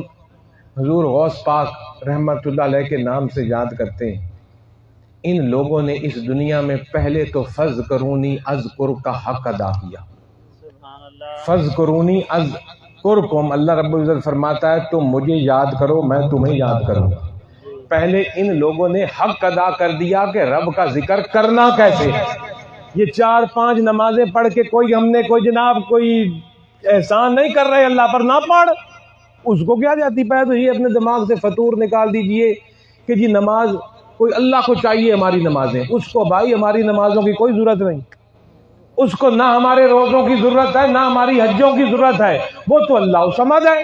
حضور غوث پاک رحمت اللہ علیہ کے نام سے یاد کرتے ہیں، ان لوگوں نے اس دنیا میں پہلے تو فذکرونی اذکر کا حق ادا کیا۔ فذکرونی اذکرکم، اللہ رب العزت فرماتا ہے تم مجھے یاد کرو میں تمہیں یاد کروں گا۔ پہلے ان لوگوں نے حق ادا کر دیا کہ رب کا ذکر کرنا کیسے ہے۔ یہ 4-5 نمازیں پڑھ کے کوئی ہم نے کوئی جناب کوئی احسان نہیں کر رہے اللہ پر، نہ پڑھ، اس کو کیا جاتی پہ تو یہ اپنے دماغ سے فطور نکال دیجئے کہ جی نماز کوئی اللہ کو چاہیے ہماری نمازیں، اس کو بھائی ہماری نمازوں کی کوئی ضرورت نہیں، اس کو نہ ہمارے روزوں کی ضرورت ہے نہ ہماری حجوں کی ضرورت ہے، وہ تو اللہ سمد ہے،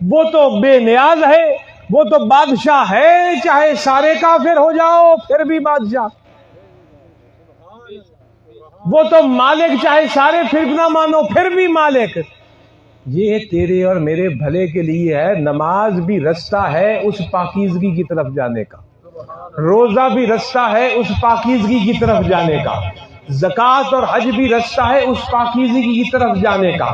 وہ تو بے نیاز ہے، وہ تو بادشاہ ہے، چاہے سارے کافر ہو جاؤ پھر بھی بادشاہ، وہ تو مالک چاہے سارے فرق نہ مانو پھر بھی مالک، یہ تیرے اور میرے بھلے کے لیے ہے. نماز بھی رستہ ہے اس پاکیزگی کی طرف جانے کا, روزہ بھی رستہ ہے اس پاکیزگی کی طرف جانے کا, زکوٰۃ اور حج بھی رستہ ہے اس پاکیزگی کی طرف جانے کا,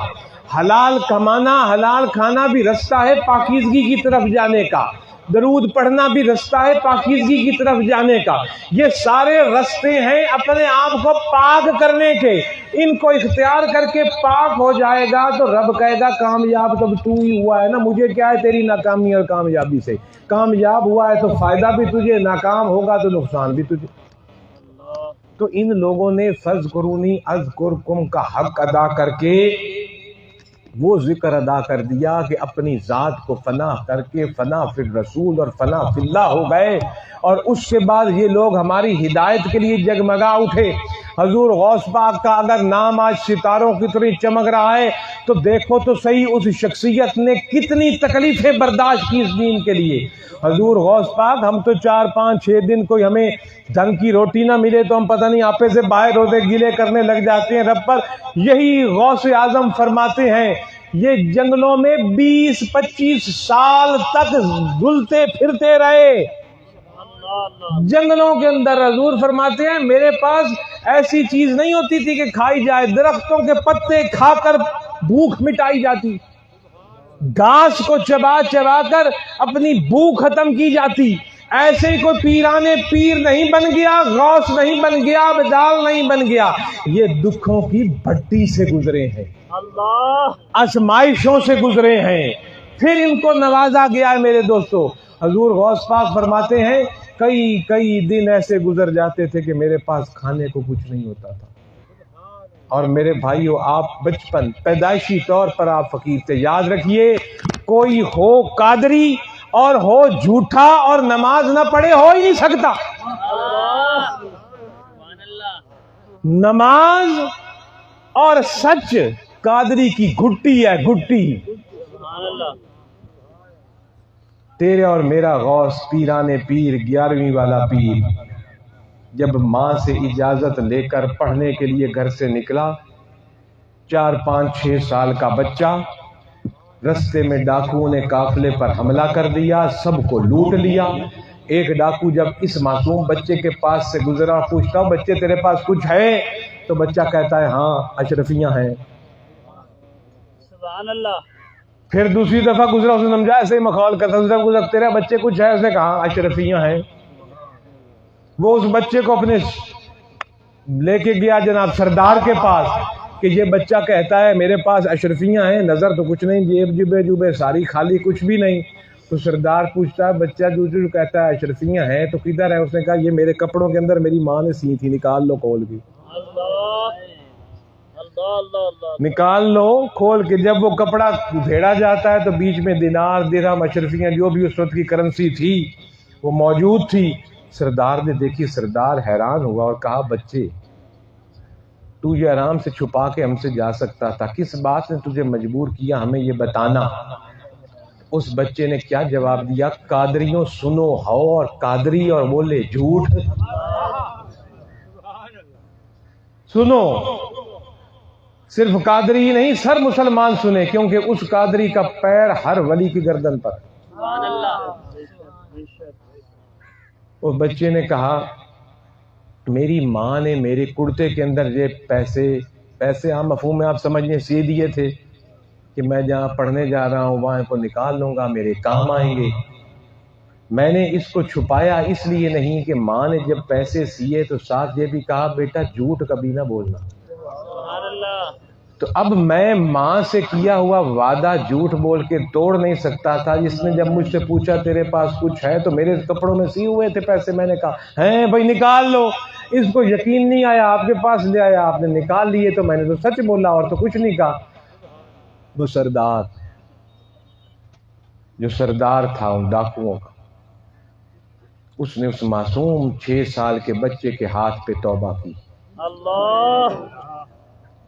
حلال کمانا حلال کھانا بھی رستہ ہے پاکیزگی کی طرف جانے کا, درود پڑھنا بھی رستہ ہے پاکیزگی کی طرف جانے کا. یہ سارے رستے ہیں اپنے آپ کو پاک کرنے کے. ان کو اختیار کر کے پاک ہو جائے گا تو رب کہے گا کامیاب تو تو ہی ہوا ہے نا, مجھے کیا ہے تیری ناکامی اور کامیابی سے. کامیاب ہوا ہے تو فائدہ بھی تجھے, ناکام ہوگا تو نقصان بھی تجھے. تو ان لوگوں نے فاذکرونی اذکرکم کا حق ادا کر کے وہ ذکر ادا کر دیا کہ اپنی ذات کو فنا کر کے فنا فی الرسول اور فنا فی اللہ ہو گئے. اور اس کے بعد یہ لوگ ہماری ہدایت کے لیے جگمگا اٹھے. حضور غوث پاک کا اگر نام آج ستاروں کی طرح چمک رہا ہے تو دیکھو تو صحیح اس شخصیت نے کتنی تکلیفیں برداشت کی اس دین کے لیے. حضور غوث پاک, ہم تو 4 5 6 دن کوئی ہمیں ڈھنگ کی روٹی نہ ملے تو ہم پتہ نہیں آپے سے باہر روزے گیلے کرنے لگ جاتے ہیں رب پر. یہی غوث اعظم فرماتے ہیں یہ جنگلوں میں 20-25 سال تک گلتے پھرتے رہے جنگلوں کے اندر. حضور فرماتے ہیں میرے پاس ایسی چیز نہیں ہوتی تھی کہ کھائی جائے, درختوں کے پتے کھا کر بھوک مٹائی جاتی, گھاس کو چبا چبا کر اپنی بھوک ختم کی جاتی. ایسے ہی کوئی پیرانے پیر نہیں بن گیا, غوث نہیں بن گیا, بدال نہیں بن گیا. یہ دکھوں کی بھٹی سے گزرے ہیں, آزمائشوں سے گزرے ہیں, پھر ان کو نوازا گیا ہے. میرے دوستو, حضور غوث پاک فرماتے ہیں کئی دن ایسے گزر جاتے تھے کہ میرے پاس کھانے کو کچھ نہیں ہوتا تھا. اور میرے بھائیو, آپ بچپن پیدائشی طور پر آپ فقیر تھے. یاد رکھیے کوئی ہو قادری اور ہو جھوٹا اور نماز نہ پڑھے ہو ہی نہیں سکتا. نماز اور سچ قادری کی گھٹی ہے, گھٹی. تیرے اور میرا غوث پیرانے پیر 11ویں والا پیر جب ماں سے اجازت لے کر پڑھنے کے لیے گھر سے نکلا, 4 5 6 سال کا بچہ, رستے میں ڈاکوؤں نے قافلے پر حملہ کر دیا, سب کو لوٹ لیا. ایک ڈاکو جب اس معصوم بچے کے پاس سے گزرا, پوچھتا ہوں بچے تیرے پاس کچھ ہے؟ تو بچہ کہتا ہے ہاں اشرفیاں ہیں. سبحان اللہ. پھر دوسری دفعہ گزرا, اس نے سمجھا ایسے ہی مخول کرتا, گزرا تیرے بچے کچھ ہے؟ اس نے کہا اشرفیاں ہیں. وہ اس بچے کو اپنے لے کے گیا جناب سردار کے پاس کہ یہ بچہ کہتا ہے میرے پاس اشرفیاں ہیں, نظر تو کچھ نہیں, جیب جوبے ساری خالی, کچھ بھی نہیں. تو سردار پوچھتا ہے بچہ جو کہتا ہے اشرفیاں ہیں تو کدھر ہے؟ اس نے کہا یہ میرے کپڑوں کے اندر میری ماں نے سی تھی, نکال لو کھول کے. نکال لو کھول کے. جب وہ کپڑا بھیڑا جاتا ہے تو بیچ میں دینار درہم اشرفیاں جو بھی اس وقت کی کرنسی تھی وہ موجود تھی. سردار نے دیکھی, سردار حیران ہوا اور کہا بچے تو یہ آرام سے چھپا کے ہم سے جا سکتا تھا, کس بات نے تجھے مجبور کیا ہمیں یہ بتانا؟ اس بچے نے کیا جواب دیا, قادریوں سنو ہو اور قادری اور بولے جھوٹ. سنو, صرف قادری ہی نہیں سر مسلمان سنے, کیونکہ اس قادری کا پیر ہر ولی کی گردن پر. اس بچے نے کہا میری ماں نے میرے کرتے کے اندر یہ پیسے عام مفہوم میں آپ سمجھیں سی دیے تھے کہ میں جہاں پڑھنے جا رہا ہوں وہاں کو نکال لوں گا, میرے کام آئیں گے. میں نے اس کو چھپایا اس لیے نہیں کہ ماں نے جب پیسے سیے تو ساتھ یہ بھی کہا بیٹا جھوٹ کبھی نہ بولنا. تو اب میں ماں سے کیا ہوا وعدہ جھوٹ بول کے توڑ نہیں سکتا تھا. جس نے جب مجھ سے پوچھا تیرے پاس کچھ ہے تو میرے کپڑوں میں سی ہوئے تھے پیسے, میں نے کہا ہیں بھائی نکال لو. اس کو یقین نہیں آیا, آپ کے پاس لے آیا, آپ نے نکال لیے تو میں نے تو سچ بولا اور تو کچھ نہیں کہا. وہ سردار جو سردار تھا ان ڈاکوؤں کا, اس نے اس معصوم 6 سال کے بچے کے ہاتھ پہ توبہ کی. اللہ,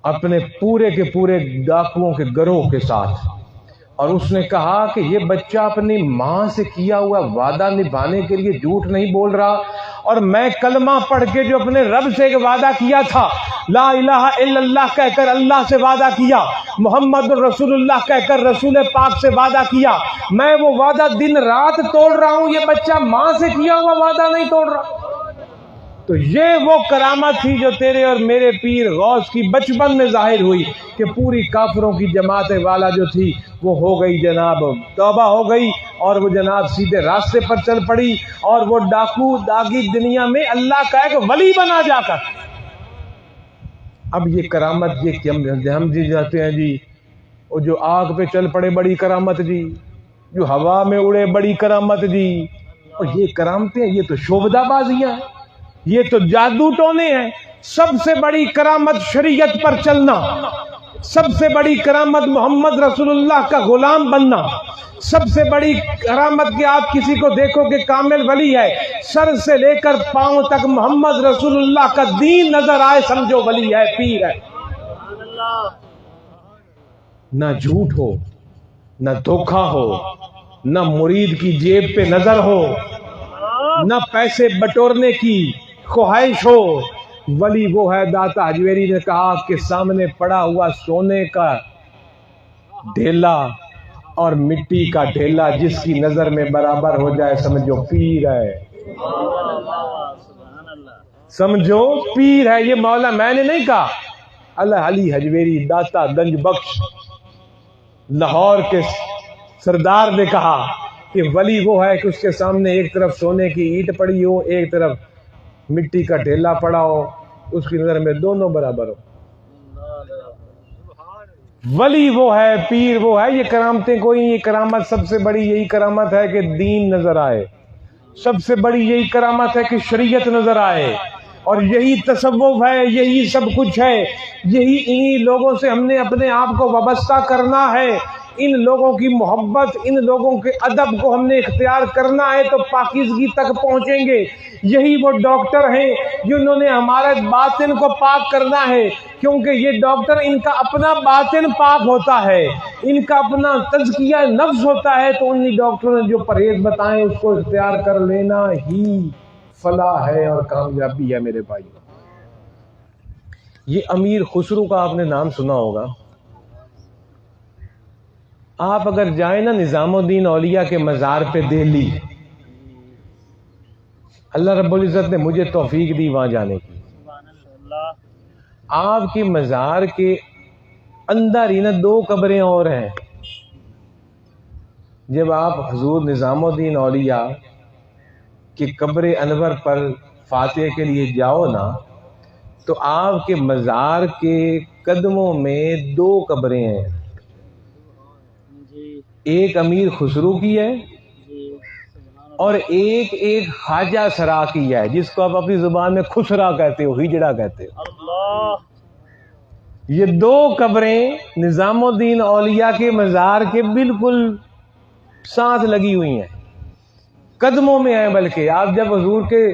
اپنے پورے کے پورے ڈاکوؤں کے گروہ کے ساتھ, اور اس نے کہا کہ یہ بچہ اپنی ماں سے کیا ہوا وعدہ نبھانے کے لیے جھوٹ نہیں بول رہا, اور میں کلمہ پڑھ کے جو اپنے رب سے ایک وعدہ کیا تھا، لا الہ الا اللہ کہہ کر اللہ سے وعدہ کیا، محمد رسول اللہ کہہ کر رسول پاک سے وعدہ کیا، میں وہ وعدہ دن رات توڑ رہا ہوں، یہ بچہ ماں سے کیا ہوا وعدہ نہیں توڑ رہا۔ تو یہ وہ کرامت تھی جو تیرے اور میرے پیر غوث کی بچپن میں ظاہر ہوئی کہ پوری کافروں کی جماعت والا جو تھی وہ ہو گئی جناب توبہ ہو گئی، اور وہ جناب سیدھے راستے پر چل پڑی، اور وہ ڈاکو داغی دنیا میں اللہ کا ایک ولی بنا جا کر۔ اب یہ کرامت یہ کہ ہم جی جاتے ہیں جی، وہ جو آگ پہ چل پڑے بڑی کرامت جی، جو ہوا میں اڑے بڑی کرامت جی، اور یہ کرامتیں یہ تو شوبدہ بازیاں ہیں، یہ تو جادو ٹونے ہیں۔ سب سے بڑی کرامت شریعت پر چلنا، سب سے بڑی کرامت محمد رسول اللہ کا غلام بننا، سب سے بڑی کرامت کہ آپ کسی کو دیکھو کہ کامل ولی ہے، سر سے لے کر پاؤں تک محمد رسول اللہ کا دین نظر آئے، سمجھو ولی ہے، پیر ہے۔ نہ جھوٹ ہو، نہ دھوکہ ہو، نہ مرید کی جیب پہ نظر ہو، نہ پیسے بٹورنے کی خواہش ہو۔ ولی وہ ہے، داتا حجویری نے کہا کہ سامنے پڑا ہوا سونے کا ڈھیلا اور مٹی کا ڈھیلا جس کی نظر میں برابر ہو جائے سمجھو پیر ہے، سمجھو پیر ہے۔ یہ مولا میں نے نہیں کہا، اللہ علی حجویری داتا گنج بخش لاہور کے سردار نے کہا کہ ولی وہ ہے کہ اس کے سامنے ایک طرف سونے کی اینٹ پڑی ہو، ایک طرف مٹی کا ڈھیلا پڑا ہو، اس کی نظر میں دونوں برابر ہو۔ ولی وہ ہے، پیر وہ ہے۔ یہ کرامتیں کوئی، یہ کرامت سب سے بڑی یہی کرامت ہے کہ دین نظر آئے، سب سے بڑی یہی کرامت ہے کہ شریعت نظر آئے، اور یہی تصوف ہے، یہی سب کچھ ہے، یہی انہی لوگوں سے ہم نے اپنے آپ کو وابستہ کرنا ہے۔ ان لوگوں کی محبت، ان لوگوں کے ادب کو ہم نے اختیار کرنا ہے تو پاکیزگی تک پہنچیں گے۔ یہی وہ ڈاکٹر ہیں جنہوں نے ہمارے باطن کو پاک کرنا ہے، کیونکہ یہ ڈاکٹر ان کا اپنا باطن پاک ہوتا ہے، ان کا اپنا تزکیہ نفس ہوتا ہے، تو انہی ڈاکٹروں نے جو پرہیز بتائیں اس کو اختیار کر لینا ہی فلاح ہے اور کامیابی ہے میرے بھائی۔ یہ امیر خسرو کا آپ نے نام سنا ہوگا۔ آپ اگر جائیں نا نظام الدین اولیاء کے مزار پہ دہلی، اللہ رب العزت نے مجھے توفیق دی وہاں جانے کی، آپ کی مزار کے اندر ہی نا 2 قبریں اور ہیں۔ جب آپ حضور نظام الدین اولیاء کہ قبر انور پر فاتحہ کے لیے جاؤ نا، تو آپ کے مزار کے قدموں میں 2 قبریں ہیں، ایک امیر خسرو کی ہے اور ایک خواجہ سرا کی ہے، جس کو آپ اپنی زبان میں خسرا کہتے ہو، ہجڑا کہتے ہو۔ یہ 2 قبریں نظام الدین اولیاء کے مزار کے بالکل ساتھ لگی ہوئی ہیں، قدموں میں ہیں۔ بلکہ آپ جب حضور کے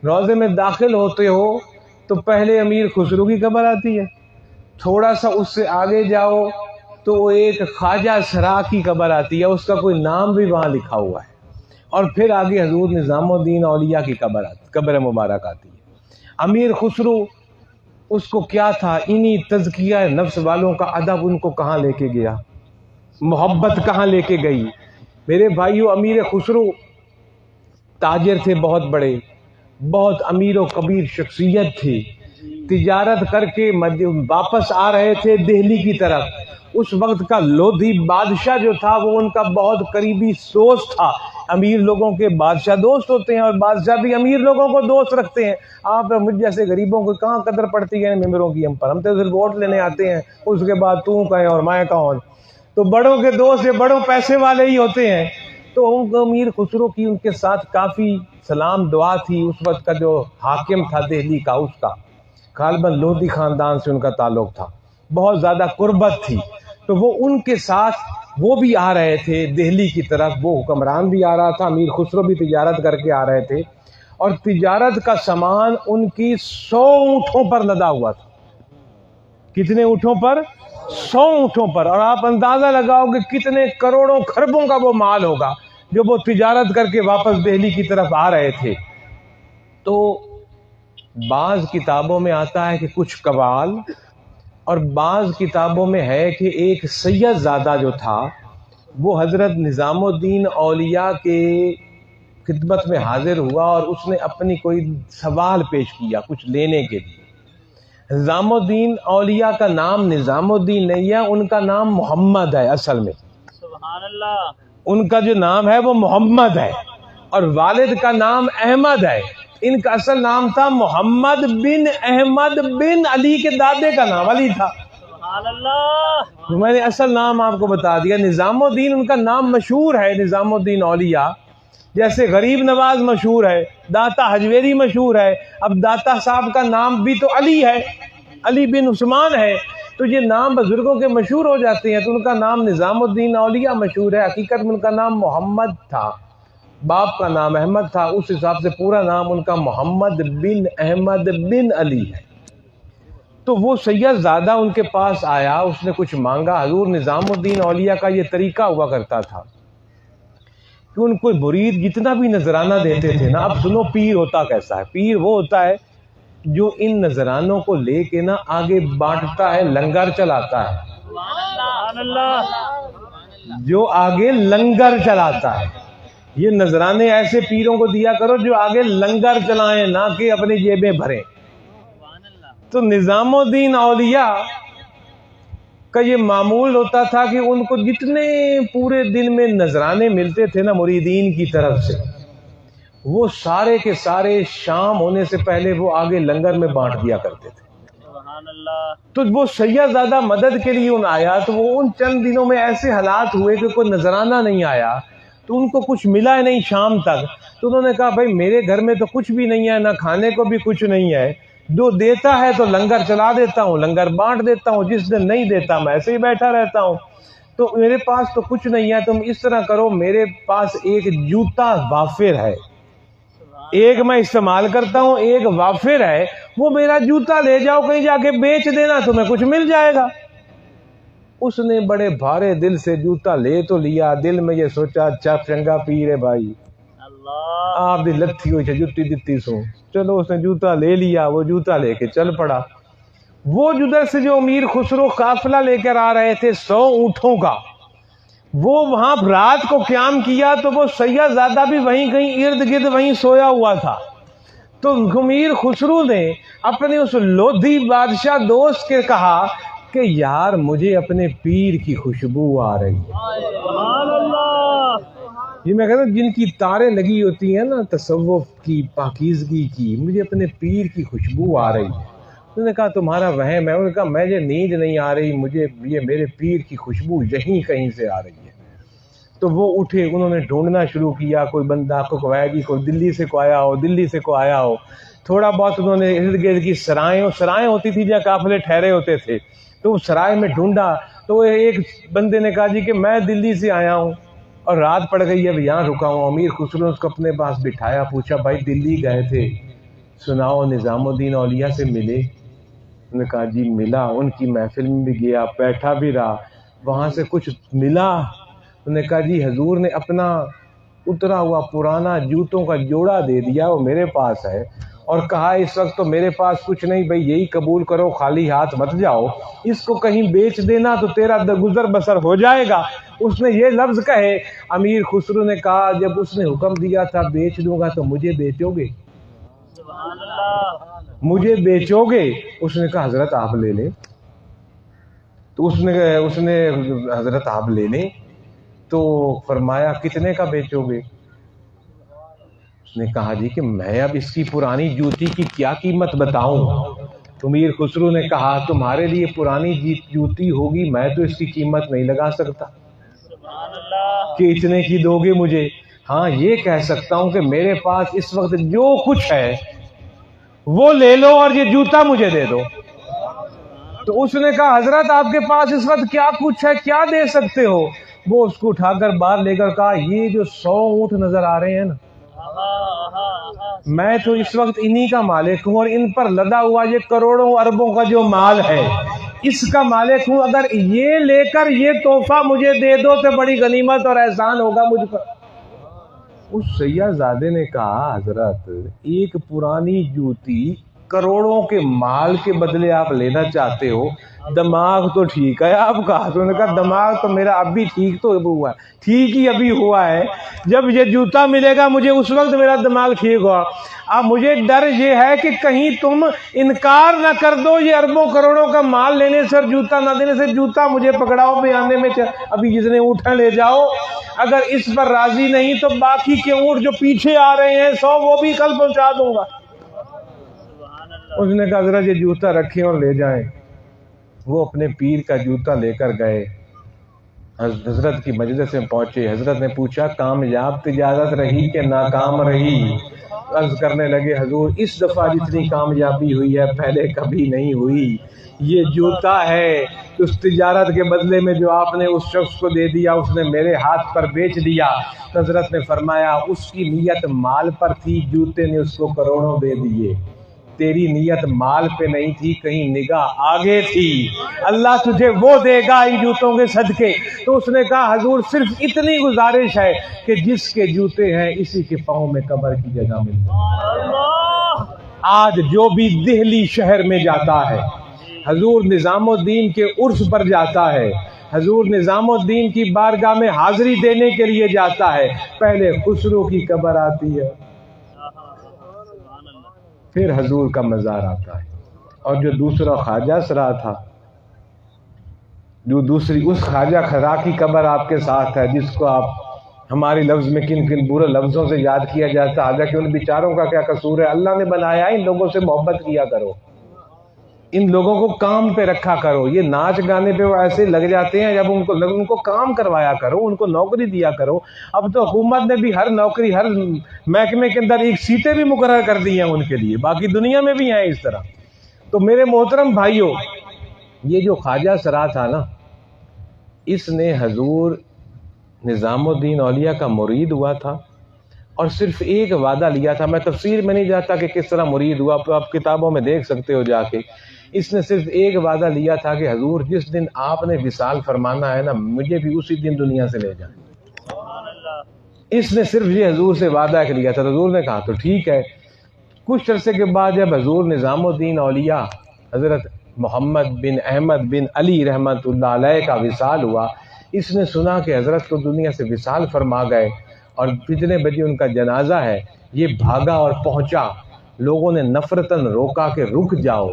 روضے میں داخل ہوتے ہو تو پہلے امیر خسرو کی قبر آتی ہے، تھوڑا سا اس سے آگے جاؤ تو ایک خواجہ سرا کی قبر آتی ہے، اس کا کوئی نام بھی وہاں لکھا ہوا ہے، اور پھر آگے حضور نظام الدین اولیاء کی قبر مبارک آتی ہے۔ امیر خسرو اس کو کیا تھا، انہی تزکیہ نفس والوں کا ادب ان کو کہاں لے کے گیا، محبت کہاں لے کے گئی۔ میرے بھائیو، امیر خسرو تاجر تھے بہت بڑے، بہت امیر و کبیر شخصیت تھی، تجارت کر کے واپس آ رہے تھے دہلی کی طرف۔ اس وقت کا لودھی بادشاہ جو تھا وہ ان کا بہت قریبی دوست تھا۔ امیر لوگوں کے بادشاہ دوست ہوتے ہیں، اور بادشاہ بھی امیر لوگوں کو دوست رکھتے ہیں۔ آپ مجھ جیسے غریبوں کو کہاں قدر پڑتی ہے ممبروں کی ہم پر، ہم تو صرف ووٹ لینے آتے ہیں، اس کے بعد تو کہیں اور میں کہوں۔ تو بڑوں کے دوست یہ بڑوں پیسے والے ہی ہوتے ہیں۔ تو امیر خسرو کی ان کے ساتھ کافی سلام دعا تھی۔ اس وقت کا جو حاکم تھا دہلی کا، اس کا غالباً لودھی خاندان سے ان کا تعلق تھا، بہت زیادہ قربت تھی۔ تو وہ ان کے ساتھ وہ بھی آ رہے تھے دہلی کی طرف، وہ حکمران بھی آ رہا تھا، امیر خسرو بھی تجارت کر کے آ رہے تھے، اور تجارت کا سامان ان کی 100 اونٹوں پر لدا ہوا تھا۔ کتنے اونٹوں پر؟ 100 اونٹوں پر۔ اور آپ اندازہ لگاؤ کہ کتنے کروڑوں خربوں کا وہ مال ہوگا جو وہ تجارت کر کے واپس دہلی کی طرف آ رہے تھے۔ تو بعض کتابوں میں آتا ہے کہ کچھ قوال، اور بعض کتابوں میں ہے کہ ایک سید زادہ جو تھا وہ حضرت نظام الدین اولیاء کے خدمت میں حاضر ہوا اور اس نے اپنی کوئی سوال پیش کیا کچھ لینے کے لیے۔ نظام الدین اولیاء کا نام نظام الدین نہیں ہے، ان کا نام محمد ہے اصل میں، سبحان اللہ، ان کا جو نام ہے وہ محمد ہے، اور والد کا نام احمد ہے۔ ان کا اصل نام تھا محمد بن احمد بن علی کے دادے کا نام علی تھا۔ سبحان اللہ، تو میں نے اصل نام آپ کو بتا دیا۔ نظام الدین ان کا نام مشہور ہے، نظام الدین اولیاء، جیسے غریب نواز مشہور ہے، داتا حجویری مشہور ہے، اب داتا صاحب کا نام بھی تو علی ہے، علی بن عثمان ہے، تو یہ نام بزرگوں کے مشہور ہو جاتے ہیں، تو ان کا نام نظام الدین اولیاء مشہور ہے۔ حقیقت میں ان کا نام محمد تھا، باپ کا نام احمد تھا، اس حساب سے پورا نام ان کا محمد بن احمد بن علی ہے۔ تو وہ سید زادہ ان کے پاس آیا، اس نے کچھ مانگا۔ حضور نظام الدین اولیاء کا یہ طریقہ ہوا کرتا تھا کہ ان کو مرید جتنا بھی نذرانہ دیتے تھے نا، اب سنو پیر ہوتا کیسا ہے۔ پیر وہ ہوتا ہے جو ان نذرانوں کو لے کے نا آگے بانٹتا ہے، لنگر چلاتا ہے، سبحان اللہ، جو آگے لنگر چلاتا ہے۔ یہ نذرانے ایسے پیروں کو دیا کرو جو آگے لنگر چلائیں، نہ کہ اپنی جیبیں بھریں۔ تو نظام الدین اولیاء کا یہ معمول ہوتا تھا کہ ان کو جتنے پورے دن میں نذرانے ملتے تھے نا مریدین کی طرف سے، وہ سارے کے سارے شام ہونے سے پہلے وہ آگے لنگر میں بانٹ دیا کرتے تھے۔ سبحان اللہ، تو وہ سید زادہ مدد کے لیے ان آیا، تو وہ ان چند دنوں میں ایسے حالات ہوئے کہ کوئی نذرانہ نہیں آیا، تو ان کو کچھ ملا ہی نہیں شام تک۔ تو انہوں نے کہا بھائی میرے گھر میں تو کچھ بھی نہیں ہے، نہ کھانے کو بھی کچھ نہیں ہے، جو دیتا ہے تو لنگر چلا دیتا ہوں، لنگر بانٹ دیتا ہوں، جس دن نہیں دیتا میں ایسے ہی بیٹھا رہتا ہوں، تو میرے پاس تو کچھ نہیں ہے۔ تم اس طرح کرو، میرے پاس ایک جوتا وافر ہے، ایک میں استعمال کرتا ہوں، ایک وافر ہے، وہ میرا جوتا لے جاؤ، کہیں جا کے بیچ دینا، تمہیں کچھ مل جائے گا۔ اس نے بڑے بھارے دل سے جوتا لے تو لیا، دل میں یہ سوچا اچھا چنگا پیر ہے بھائی، اللہ، آپ دی لتھی ہوئی جتی دتی سو، چلو اس نے جوتا لے لیا، وہ جوتا لے کے چل پڑا۔ وہ جدھر سے جو امیر خسرو قافلہ لے کر آ رہے تھے 100 اونٹوں کا، وہ وہاں رات کو قیام کیا، تو وہ سید زادہ بھی وہیں کہیں ارد گرد وہیں سویا ہوا تھا۔ تو امیر خسرو نے اپنے اس لودھی بادشاہ دوست کے کہا کہ یار مجھے اپنے پیر کی خوشبو آ رہی ہے۔ سبحان اللہ، یہ میں کہتا ہوں جن کی تاریں لگی ہوتی ہیں نا تصوف کی، پاکیزگی کی، مجھے اپنے پیر کی خوشبو آ رہی ہے۔ انہوں نے کہا تمہارا وہم ہے۔ انہوں نے کہا مجھے نیند نہیں آ رہی، مجھے یہ میرے پیر کی خوشبو یہیں کہیں سے آ رہی ہے۔ تو وہ اٹھے، انہوں نے ڈھونڈنا شروع کیا، کوئی بندہ کو کہا جی کوئی دلی سے کو آیا ہو، دلی سے کو آیا ہو۔ تھوڑا بہت انہوں نے ارد گرد کی سرائیں ہوتی تھی جہاں قافلے ٹھہرے ہوتے تھے، تو اس سرائے میں ڈھونڈا، تو ایک بندے نے کہا جی کہ میں دلی سے آیا ہوں اور رات پڑ گئی ہے، اب یہاں رکا ہوں۔ امیر خسرو نے اس کو اپنے پاس بٹھایا، پوچھا بھائی دلی گئے تھے، سناؤ نظام الدین اولیاء سے ملے؟ انہوں نے کہا جی ملا، ان کی محفل میں بھی گیا، بیٹھا بھی رہا، وہاں سے کچھ ملا؟ انہوں نے کہا جی حضور نے اپنا اترا ہوا پرانا جوتوں کا جوڑا دے دیا، وہ میرے پاس ہے، اور کہا اس وقت تو میرے پاس کچھ نہیں بھائی، یہی قبول کرو، خالی ہاتھ مت جاؤ، اس کو کہیں بیچ دینا تو تیرا گزر بسر ہو جائے گا۔ اس نے یہ لفظ کہے، امیر خسرو نے کہا جب اس نے حکم دیا تھا بیچ دوں گا تو مجھے بیچو گے؟ سبحان اللہ، مجھے بیچو گے؟ اس نے کہا حضرت آپ لے لیں۔ تو اس نے حضرت آپ لے لیں، تو فرمایا کتنے کا بیچو گے؟ اس نے کہا جی کہ میں اب اس کی پرانی جوتی کی کیا قیمت بتاؤں؟ امیر خسرو نے کہا تمہارے لیے پرانی جوتی ہوگی، میں تو اس کی قیمت نہیں لگا سکتا سبحان اللہ، کہ اتنے کی دو گے مجھے۔ ہاں یہ کہہ سکتا ہوں کہ میرے پاس اس وقت جو کچھ ہے وہ لے لو اور یہ جوتا مجھے دے دو۔ تو اس نے کہا حضرت آپ کے پاس اس وقت کیا کچھ ہے، کیا دے سکتے ہو؟ وہ اس کو اٹھا کر باہر لے کر کہا یہ جو 100 اونٹ نظر آ رہے ہیں نا، میں تو اس وقت انہی کا مالک ہوں، اور ان پر لدا ہوا یہ کروڑوں اربوں کا جو مال ہے اس کا مالک ہوں۔ اگر یہ لے کر یہ تحفہ مجھے دے دو تو بڑی غنیمت اور احسان ہوگا مجھ پر۔ اس سیاحزادے نے کہا حضرت ایک پرانی جوتی کروڑوں کے مال کے بدلے آپ لینا چاہتے ہو، دماغ تو ٹھیک ہے آپ کا؟ تو انہوں نے کہا دماغ تو میرا اب بھی ٹھیک تو ہوا ہے، ٹھیک ہی ابھی ہوا ہے، جب یہ جوتا ملے گا مجھے اس وقت میرا دماغ ٹھیک ہوا۔ اب مجھے ڈر یہ ہے کہ کہیں تم انکار نہ کر دو یہ اربوں کروڑوں کا مال لینے سے اور جوتا نہ دینے سے، جوتا مجھے پکڑاؤ پہ آنے میں ابھی جتنے اونٹیں لے جاؤ، اگر اس پر راضی نہیں تو باقی کے اونٹ جو پیچھے آ رہے ہیں 100 وہ بھی کل پہنچا دوں گا۔ اس نے کہا حضرت یہ جوتا رکھیں اور لے جائیں۔ وہ اپنے پیر کا جوتا لے کر گئے، حضرت کی مجلس میں پہنچے، حضرت نے پوچھا کامیاب تجارت رہی کہ ناکام رہی؟ عرض کرنے لگے حضور اس دفعہ جتنی کامیابی ہوئی ہے پہلے کبھی نہیں ہوئی، یہ جوتا ہے اس تجارت کے بدلے میں جو آپ نے اس شخص کو دے دیا اس نے میرے ہاتھ پر بیچ دیا۔ حضرت نے فرمایا اس کی نیت مال پر تھی، جوتے نے اس کو کروڑوں دے دیے، تیری نیت مال پہ نہیں تھی، کہیں نگاہ آگے تھی، اللہ تجھے وہ دے گا ان جوتوں کے صدقے۔ تو اس نے کہا حضور صرف اتنی گزارش ہے کہ جس کے جوتے ہیں اسی کے پاؤں میں قبر کی جگہ ملتی ہے۔ آج جو بھی دہلی شہر میں جاتا ہے، حضور نظام الدین کے عرس پر جاتا ہے، حضور نظام الدین کی بارگاہ میں حاضری دینے کے لیے جاتا ہے، پہلے خسرو کی قبر آتی ہے، پھر حضور کا مزار آتا ہے۔ اور جو دوسرا خواجہ سرا تھا، جو دوسری اس خواجہ خرا کی قبر آپ کے ساتھ ہے جس کو آپ ہماری لفظ میں کن کن برے لفظوں سے یاد کیا جاتا ہے، حالانکہ ان بیچاروں کا کیا قصور ہے، اللہ نے بنایا، ان لوگوں سے محبت کیا کرو، ان لوگوں کو کام پہ رکھا کرو، یہ ناچ گانے پہ وہ ایسے لگ جاتے ہیں، جب ان کو کام کروایا کرو، ان کو نوکری دیا کرو۔ اب تو حکومت نے بھی ہر نوکری ہر محکمے کے اندر ایک سیٹیں بھی مقرر کر دی ہیں ان کے لیے، باقی دنیا میں بھی ہیں اس طرح۔ تو میرے محترم بھائیوں، یہ جو خواجہ سرا تھا نا، اس نے حضور نظام الدین اولیاء کا مرید ہوا تھا اور صرف ایک وعدہ لیا تھا، میں تفسیر میں نہیں جاتا کہ کس طرح مرید ہوا، آپ کتابوں میں دیکھ سکتے ہو جا کے۔ اس نے صرف ایک وعدہ لیا تھا کہ حضور جس دن آپ نے وصال فرمانا ہے نا مجھے بھی اسی دن دنیا سے لے جائیں۔ اس نے صرف یہ حضور سے وعدہ ایک لیا تھا، حضور نے کہا تو ٹھیک ہے۔ کچھ عرصے کے بعد جب حضور نظام الدین اولیاء حضرت محمد بن احمد بن علی رحمۃ اللہ علیہ کا وصال ہوا، اس نے سنا کہ حضرت کو دنیا سے وصال فرما گئے اور کتنے بجے ان کا جنازہ ہے، یہ بھاگا اور پہنچا، لوگوں نے نفرتاً روکا کہ رک جاؤ،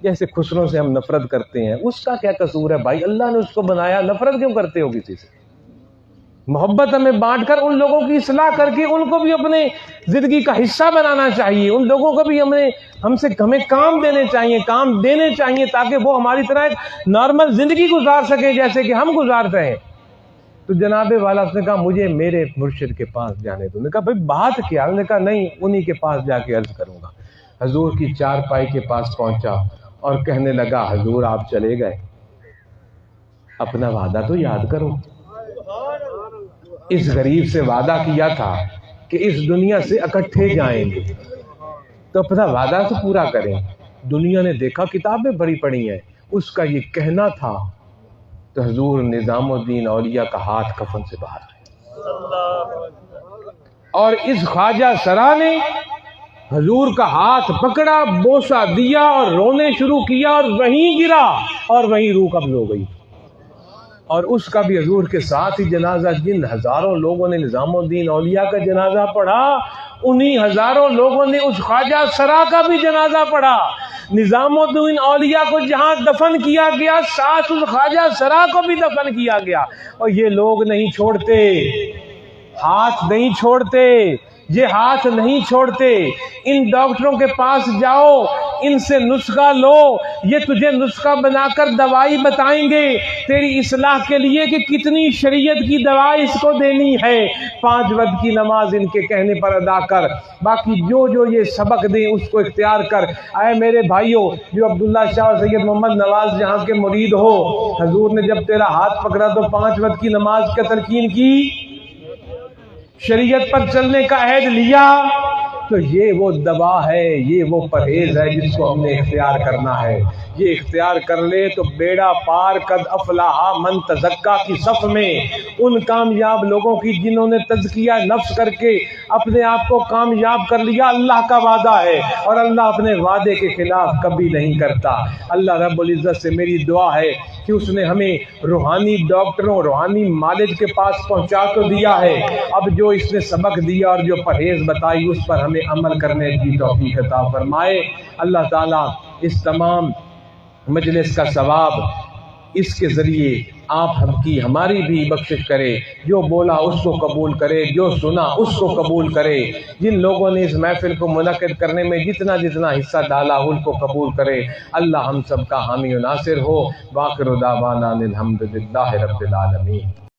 جیسے خسروں سے ہم نفرت کرتے ہیں، اس کا کیا قصور ہے بھائی، اللہ نے اس کو بنایا، نفرت کیوں کرتے ہو کسی سے؟ محبت ہمیں بانٹ کر ان لوگوں کی اصلاح کر کے ان کو بھی اپنے زندگی کا حصہ بنانا چاہیے، ان لوگوں کو بھی ہمیں کام دینے چاہیے تاکہ وہ ہماری طرح ایک نارمل زندگی گزار سکیں جیسے کہ ہم گزار رہے ہیں۔ تو جناب والا اس نے کہا مجھے میرے مرشد کے پاس جانے دو۔ نے کہا بھائی بات کیا؟ انہوں نے کہا نہیں، انہی کے پاس جا کے عرض کروں گا۔ حضور کی چارپائی کے پاس پہنچا اور کہنے لگا حضور آپ چلے گئے، اپنا وعدہ تو یاد کرو، اس غریب سے وعدہ کیا تھا کہ اس دنیا سے اکٹھے جائیں گے، تو اپنا وعدہ تو پورا کریں۔ دنیا نے دیکھا، کتابیں بڑی پڑھی ہیں، اس کا یہ کہنا تھا، تو حضور نظام الدین اولیاء کا ہاتھ کفن سے باہر آیا اور اس خواجہ سرا نے حضور کا ہاتھ پکڑا، بوسہ دیا اور رونے شروع کیا اور وہیں گرا اور وہیں روح قبض ہو گئی۔ اور اس کا بھی حضور کے ساتھ ہی جنازہ، جن ہزاروں لوگوں نے نظام الدین اولیاء کا جنازہ پڑھا، انہی ہزاروں لوگوں نے اس خواجہ سرا کا بھی جنازہ پڑھا۔ نظام الدین اولیاء کو جہاں دفن کیا گیا، ساتھ اس خواجہ سرا کو بھی دفن کیا گیا۔ اور یہ لوگ نہیں چھوڑتے، ہاتھ نہیں چھوڑتے، یہ ہاتھ نہیں چھوڑتے۔ ان ڈاکٹروں کے پاس جاؤ، ان سے نسخہ لو، یہ تجھے نسخہ بنا کر دوائی بتائیں گے تیری اصلاح کے لیے کہ کتنی شریعت کی دوا اس کو دینی ہے۔ 5 وقت کی نماز ان کے کہنے پر ادا کر، باقی جو یہ سبق دیں اس کو اختیار کر۔ اے میرے بھائیوں، جو عبداللہ شاہ اور سید محمد نواز جہاں کے مرید ہو، حضور نے جب تیرا ہاتھ پکڑا تو 5 وقت کی نماز کا تلقین کی، شریعت پر چلنے کا عہد لیا، تو یہ وہ دوا ہے، یہ وہ پرہیز ہے جس کو ہم نے اختیار کرنا ہے۔ یہ اختیار کر لے تو بیڑا پار، قد افلاح من تزکا کی صف میں ان کامیاب لوگوں کی جنہوں نے تزکیہ نفس کر کے اپنے آپ کو کامیاب کر لیا۔ اللہ کا وعدہ ہے اور اللہ اپنے وعدے کے خلاف کبھی نہیں کرتا۔ اللہ رب العزت سے میری دعا ہے کہ اس نے ہمیں روحانی ڈاکٹروں، روحانی مالج کے پاس پہنچا تو دیا ہے، اب جو اس نے سبق دیا اور جو پرہیز بتائی اس پر ہمیں عمل کرنے کی توفیق عطا فرمائے۔ اللہ تعالیٰ اس تمام مجلس کا ثواب اس کے ذریعے آپ ہم کی ہماری بھی بخشش کرے، جو بولا اس کو قبول کرے، جو سنا اس کو قبول کرے، جن لوگوں نے اس محفل کو منعقد کرنے میں جتنا حصہ ڈالا ان کو قبول کرے۔ اللہ ہم سب کا حامی و ناصر ہو۔ وآخر دعوانا الحمد للہ رب العالمین۔